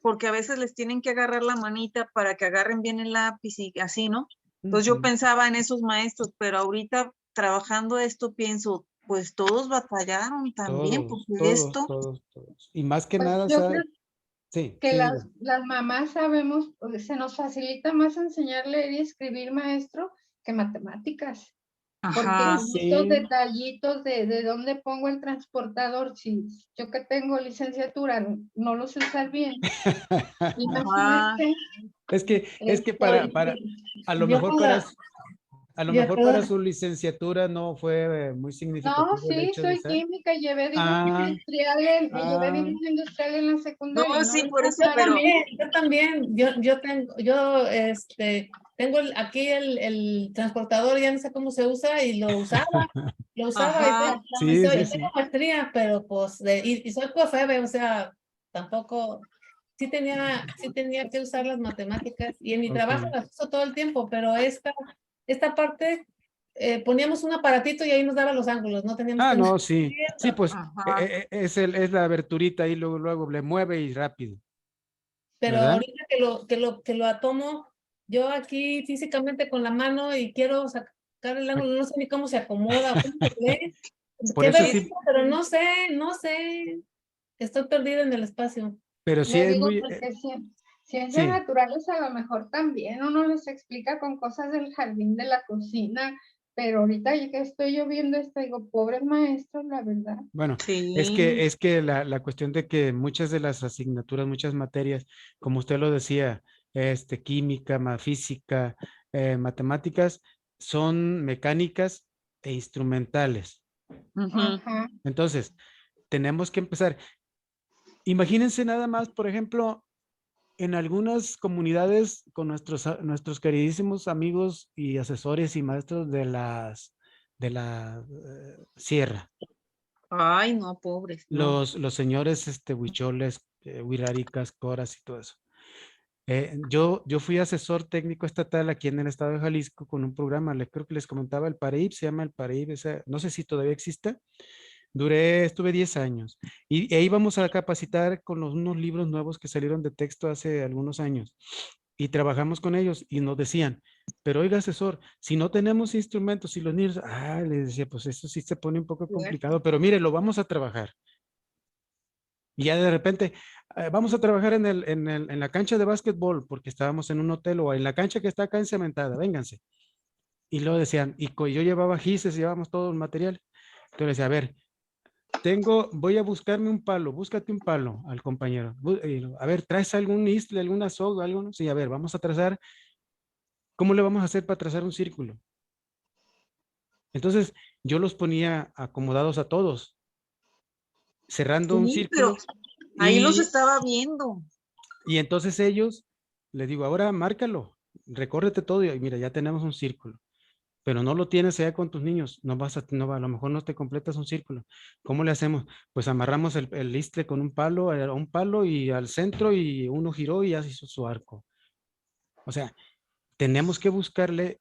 porque a veces les tienen que agarrar la manita para que agarren bien el lápiz y así, ¿no? Entonces yo pensaba en esos maestros, pero ahorita trabajando esto pienso, pues todos batallaron también, todos. Y más que nada, yo creo sí, que las mamás sabemos, se nos facilita más enseñar a leer y escribir, maestro, que matemáticas. Ajá, porque estos detallitos de dónde pongo el transportador, si yo que tengo licenciatura no lo sé usar bien. Imagínate. Es que para a lo mejor A lo Ya, mejor perdón. para su licenciatura no fue muy No, significativo el sí, hecho de soy ser. química, llevé dibujo Ah, industrial llevé dibujo industrial en la secundaria. No, y sí, lo por eso, Yo pero pasaron. también, tengo aquí el transportador, ya no sé cómo se usa y lo usaba y, ajá, sí, sí, y tengo sí. maestría, pero pues, y soy COFEBE, o sea, tampoco, sí tenía que usar las matemáticas y en mi trabajo Ok. las uso todo el tiempo, pero esta parte, poníamos un aparatito y ahí nos daba los ángulos, no teníamos Ah, que no, sí. Sí, pues ajá. es la aberturita ahí, luego le mueve y rápido, pero ¿verdad? ahorita que lo atomo, yo aquí físicamente con la mano y quiero sacar el ángulo, no sé ni cómo se acomoda, cómo se ve, Por qué eso ver, Sí, sí, pero no sé, estoy perdida en el espacio. pero sí Le es digo muy, porque ciencias sí. naturales a lo mejor también uno les explica con cosas del jardín de la cocina, pero ahorita ya que estoy yo viendo esto, digo, pobres maestros, la verdad. Bueno, sí. es que la cuestión de que muchas de las asignaturas, muchas materias, como usted lo decía, química, física, matemáticas, son mecánicas e instrumentales. Ujú. Ajá. Entonces, tenemos que empezar. Imagínense nada más, por ejemplo, en algunas comunidades con nuestros queridísimos amigos y asesores y maestros de la sierra. Ay, no, pobres, no. Los señores huicholes, huiráricas, coras y todo eso. Yo fui asesor técnico estatal aquí en el estado de Jalisco con un programa, creo que les comentaba el PAREIB, se llama el PAREIB, no sé si todavía existe. Estuve 10 años y íbamos a capacitar con unos libros nuevos que salieron de texto hace algunos años y trabajamos con ellos y nos decían, pero oiga asesor, si no tenemos instrumentos, si los niños, les decía, pues eso sí se pone un poco Cierto. complicado, pero mire, lo vamos a trabajar. Y ya de repente, vamos a trabajar en la cancha de básquetbol, porque estábamos en un hotel o en la cancha que está acá encementada, vénganse. Y luego decían, yo llevaba gises, llevábamos todo el material. Entonces decía, a ver, voy a buscarme un palo, búscate un palo al compañero. A ver, ¿traes algún isle, alguna soga, algo? No? Sí, a ver, vamos a trazar, ¿cómo le vamos a hacer para trazar un círculo? Entonces, yo los ponía acomodados a todos, cerrando un Sí, pero círculo ahí los y estaba viendo. Y entonces ellos, les digo, ahora márcalo, recórrete todo y mira, ya tenemos un círculo, pero no lo tienes allá con tus niños, a lo mejor no te completas un círculo. ¿Cómo le hacemos? Pues amarramos el istle con un palo y al centro y uno giró y ya se hizo su arco. O sea, tenemos que buscarle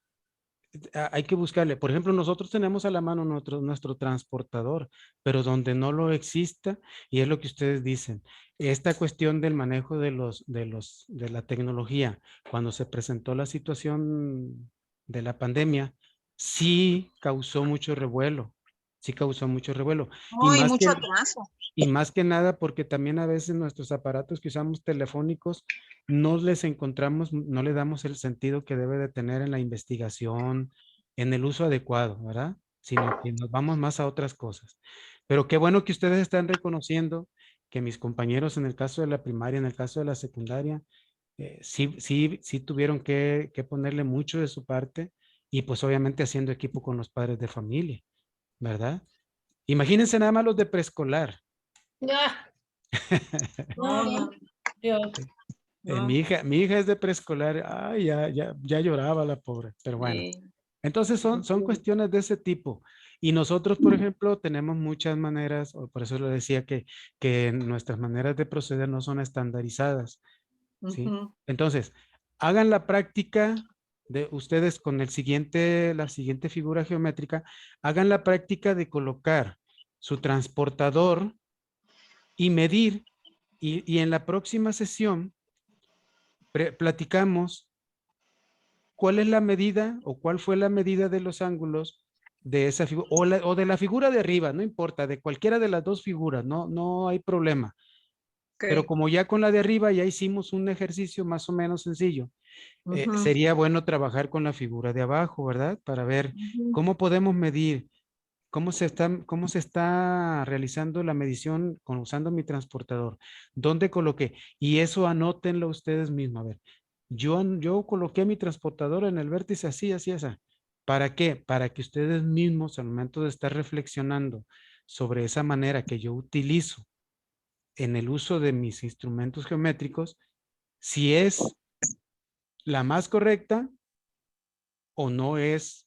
hay que buscarle. Por ejemplo, nosotros tenemos a la mano nuestro transportador, pero donde no lo exista, y es lo que ustedes dicen, esta cuestión del manejo de la tecnología, cuando se presentó la situación de la pandemia, sí causó mucho revuelo, sí causó mucho revuelo. Y No, y mucho atraso. y más que nada porque también a veces nuestros aparatos que usamos telefónicos no les encontramos, no le damos el sentido que debe de tener en la investigación, en el uso adecuado, ¿verdad? Sino que nos vamos más a otras cosas. Pero qué bueno que ustedes están reconociendo que mis compañeros en el caso de la primaria, en el caso de la secundaria, sí tuvieron que ponerle mucho de su parte y pues obviamente haciendo equipo con los padres de familia, ¿verdad? Imagínense nada más los de preescolar. Ya, No, no, no, Dios. no. Mi hija es de preescolar, ay, ya lloraba la pobre, pero bueno. Eh, Entonces son cuestiones de ese tipo. Y nosotros, por ejemplo, tenemos muchas maneras, o por eso le decía que nuestras maneras de proceder no son estandarizadas, ¿sí? ujú. Entonces, hagan la práctica de ustedes con la siguiente figura geométrica, hagan la práctica de colocar su transportador y medir, y en la próxima sesión platicamos cuál es la medida o cuál fue la medida de los ángulos de esa figura o de la figura de arriba, no importa, de cualquiera de las dos figuras, no hay problema. Pero Ok. como ya con la de arriba ya hicimos un ejercicio más o menos sencillo, Ujú, sería bueno trabajar con la figura de abajo, ¿verdad? Para ver ujú. cómo podemos medir, cómo se está realizando la medición usando mi transportador, dónde coloqué, y eso anótenlo ustedes mismos. A ver, yo coloqué mi transportador en el vértice así, así, así. ¿Para qué? Para que ustedes mismos al momento de estar reflexionando sobre esa manera que yo utilizo en el uso de mis instrumentos geométricos, si es la más correcta o no es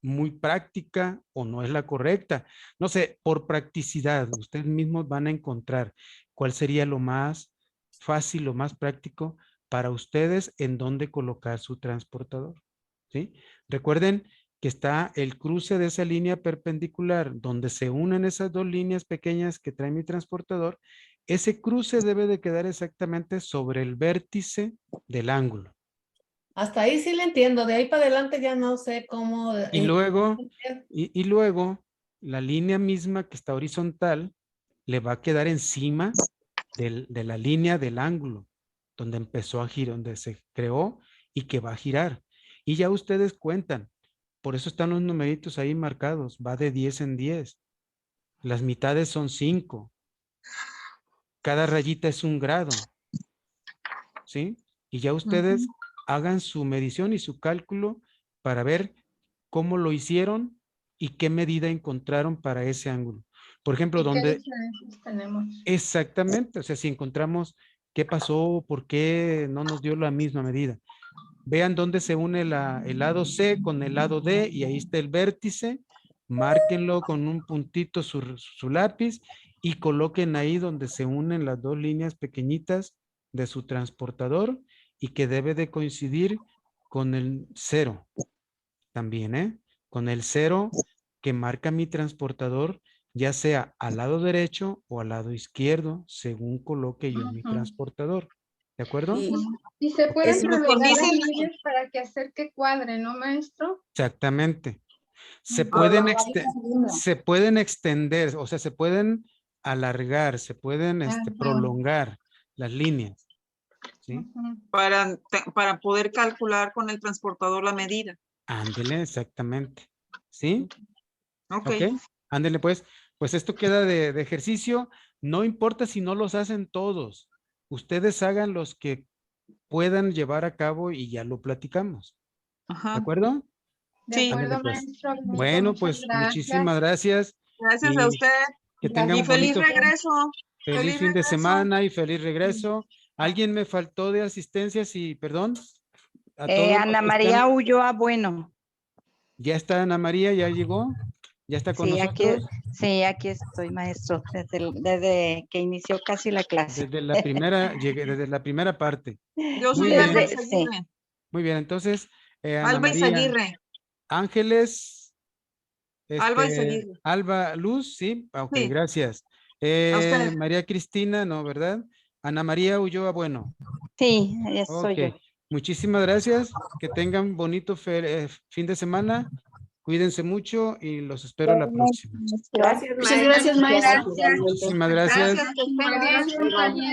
muy práctica o no es la correcta. No sé, por practicidad, ustedes mismos van a encontrar cuál sería lo más fácil, lo más práctico para ustedes en dónde colocar su transportador. ¿Sí? Recuerden que está el cruce de esa línea perpendicular donde se unen esas dos líneas pequeñas que trae mi transportador. Ese cruce debe de quedar exactamente sobre el vértice del ángulo. Hasta ahí sí le entiendo, de ahí para adelante ya no sé cómo. Y luego la línea misma que está horizontal le va a quedar encima de la línea del ángulo donde empezó a girar, donde se creó y que va a girar. Y ya ustedes cuentan. Por eso están los numeritos ahí marcados. Va de 10 en 10. Las mitades son 5. Cada rayita es 1 grado. ¿Sí? Y ya ustedes hagan su medición y su cálculo para ver cómo lo hicieron y qué medida encontraron para ese ángulo. Por ejemplo, ¿Y qué donde... diferencias tenemos? Exactamente. O sea, si encontramos qué pasó, por qué no nos dio la misma medida. Vean dónde se une el lado C con el lado D y ahí está el vértice. Márquenlo con un puntito su lápiz y coloquen ahí donde se unen las dos líneas pequeñitas de su transportador y que debe de coincidir con el 0 también, ¿eh? Con el 0 que marca mi transportador, ya sea al lado derecho o al lado izquierdo, según coloque yo mi transportador. ¿De acuerdo? Y se pueden Es lo que prolongar las dicen. líneas para que hacer que cuadre, ¿no, maestro? Exactamente. Se Prolongar se pueden extender, o sea, se pueden alargar, se pueden Ajá. prolongar las líneas. ¿Sí? Ujú. Para poder calcular con el transportador la medida. Ándele, exactamente. ¿Sí? Ok. Ok. Ándele, pues. Pues esto queda de ejercicio. No importa si no los hacen todos. Ustedes hagan los que puedan llevar a cabo y ya lo platicamos. ¿De Ajá. acuerdo? De Sí. acuerdo, Ándele, pues. maestro. Bueno, Muchas pues gracias. muchísimas gracias. Gracias a Y usted. que tengan Y un feliz bonito, regreso. feliz fin de semana y feliz regreso. ¿Alguien me faltó de asistencia? Sí, perdón. A todos los Ana que María están. Ulloa Bueno. Ya está Ana María, ya llegó. Ya está con Sí, nosotros. aquí estoy, maestro, desde que inició casi la clase. Desde la primera, desde la primera parte. Yo Muy soy Alba bien. Izaguirre. Muy bien, entonces, Ana Alba María. Izaguirre. Ángeles. Alba Izaguirre. Alba Luz, sí. Ok, Sí. gracias. A usted. María Cristina, no, ¿verdad? Ana María Ulloa, bueno. Sí, Ok, soy yo. muchísimas gracias. Que tengan bonito fin de semana. Cuídense mucho y los espero la próxima. Gracias, Muchas maestra. gracias, maestra. Muchísimas gracias. Gracias, que estén bien. Gracias, compañero.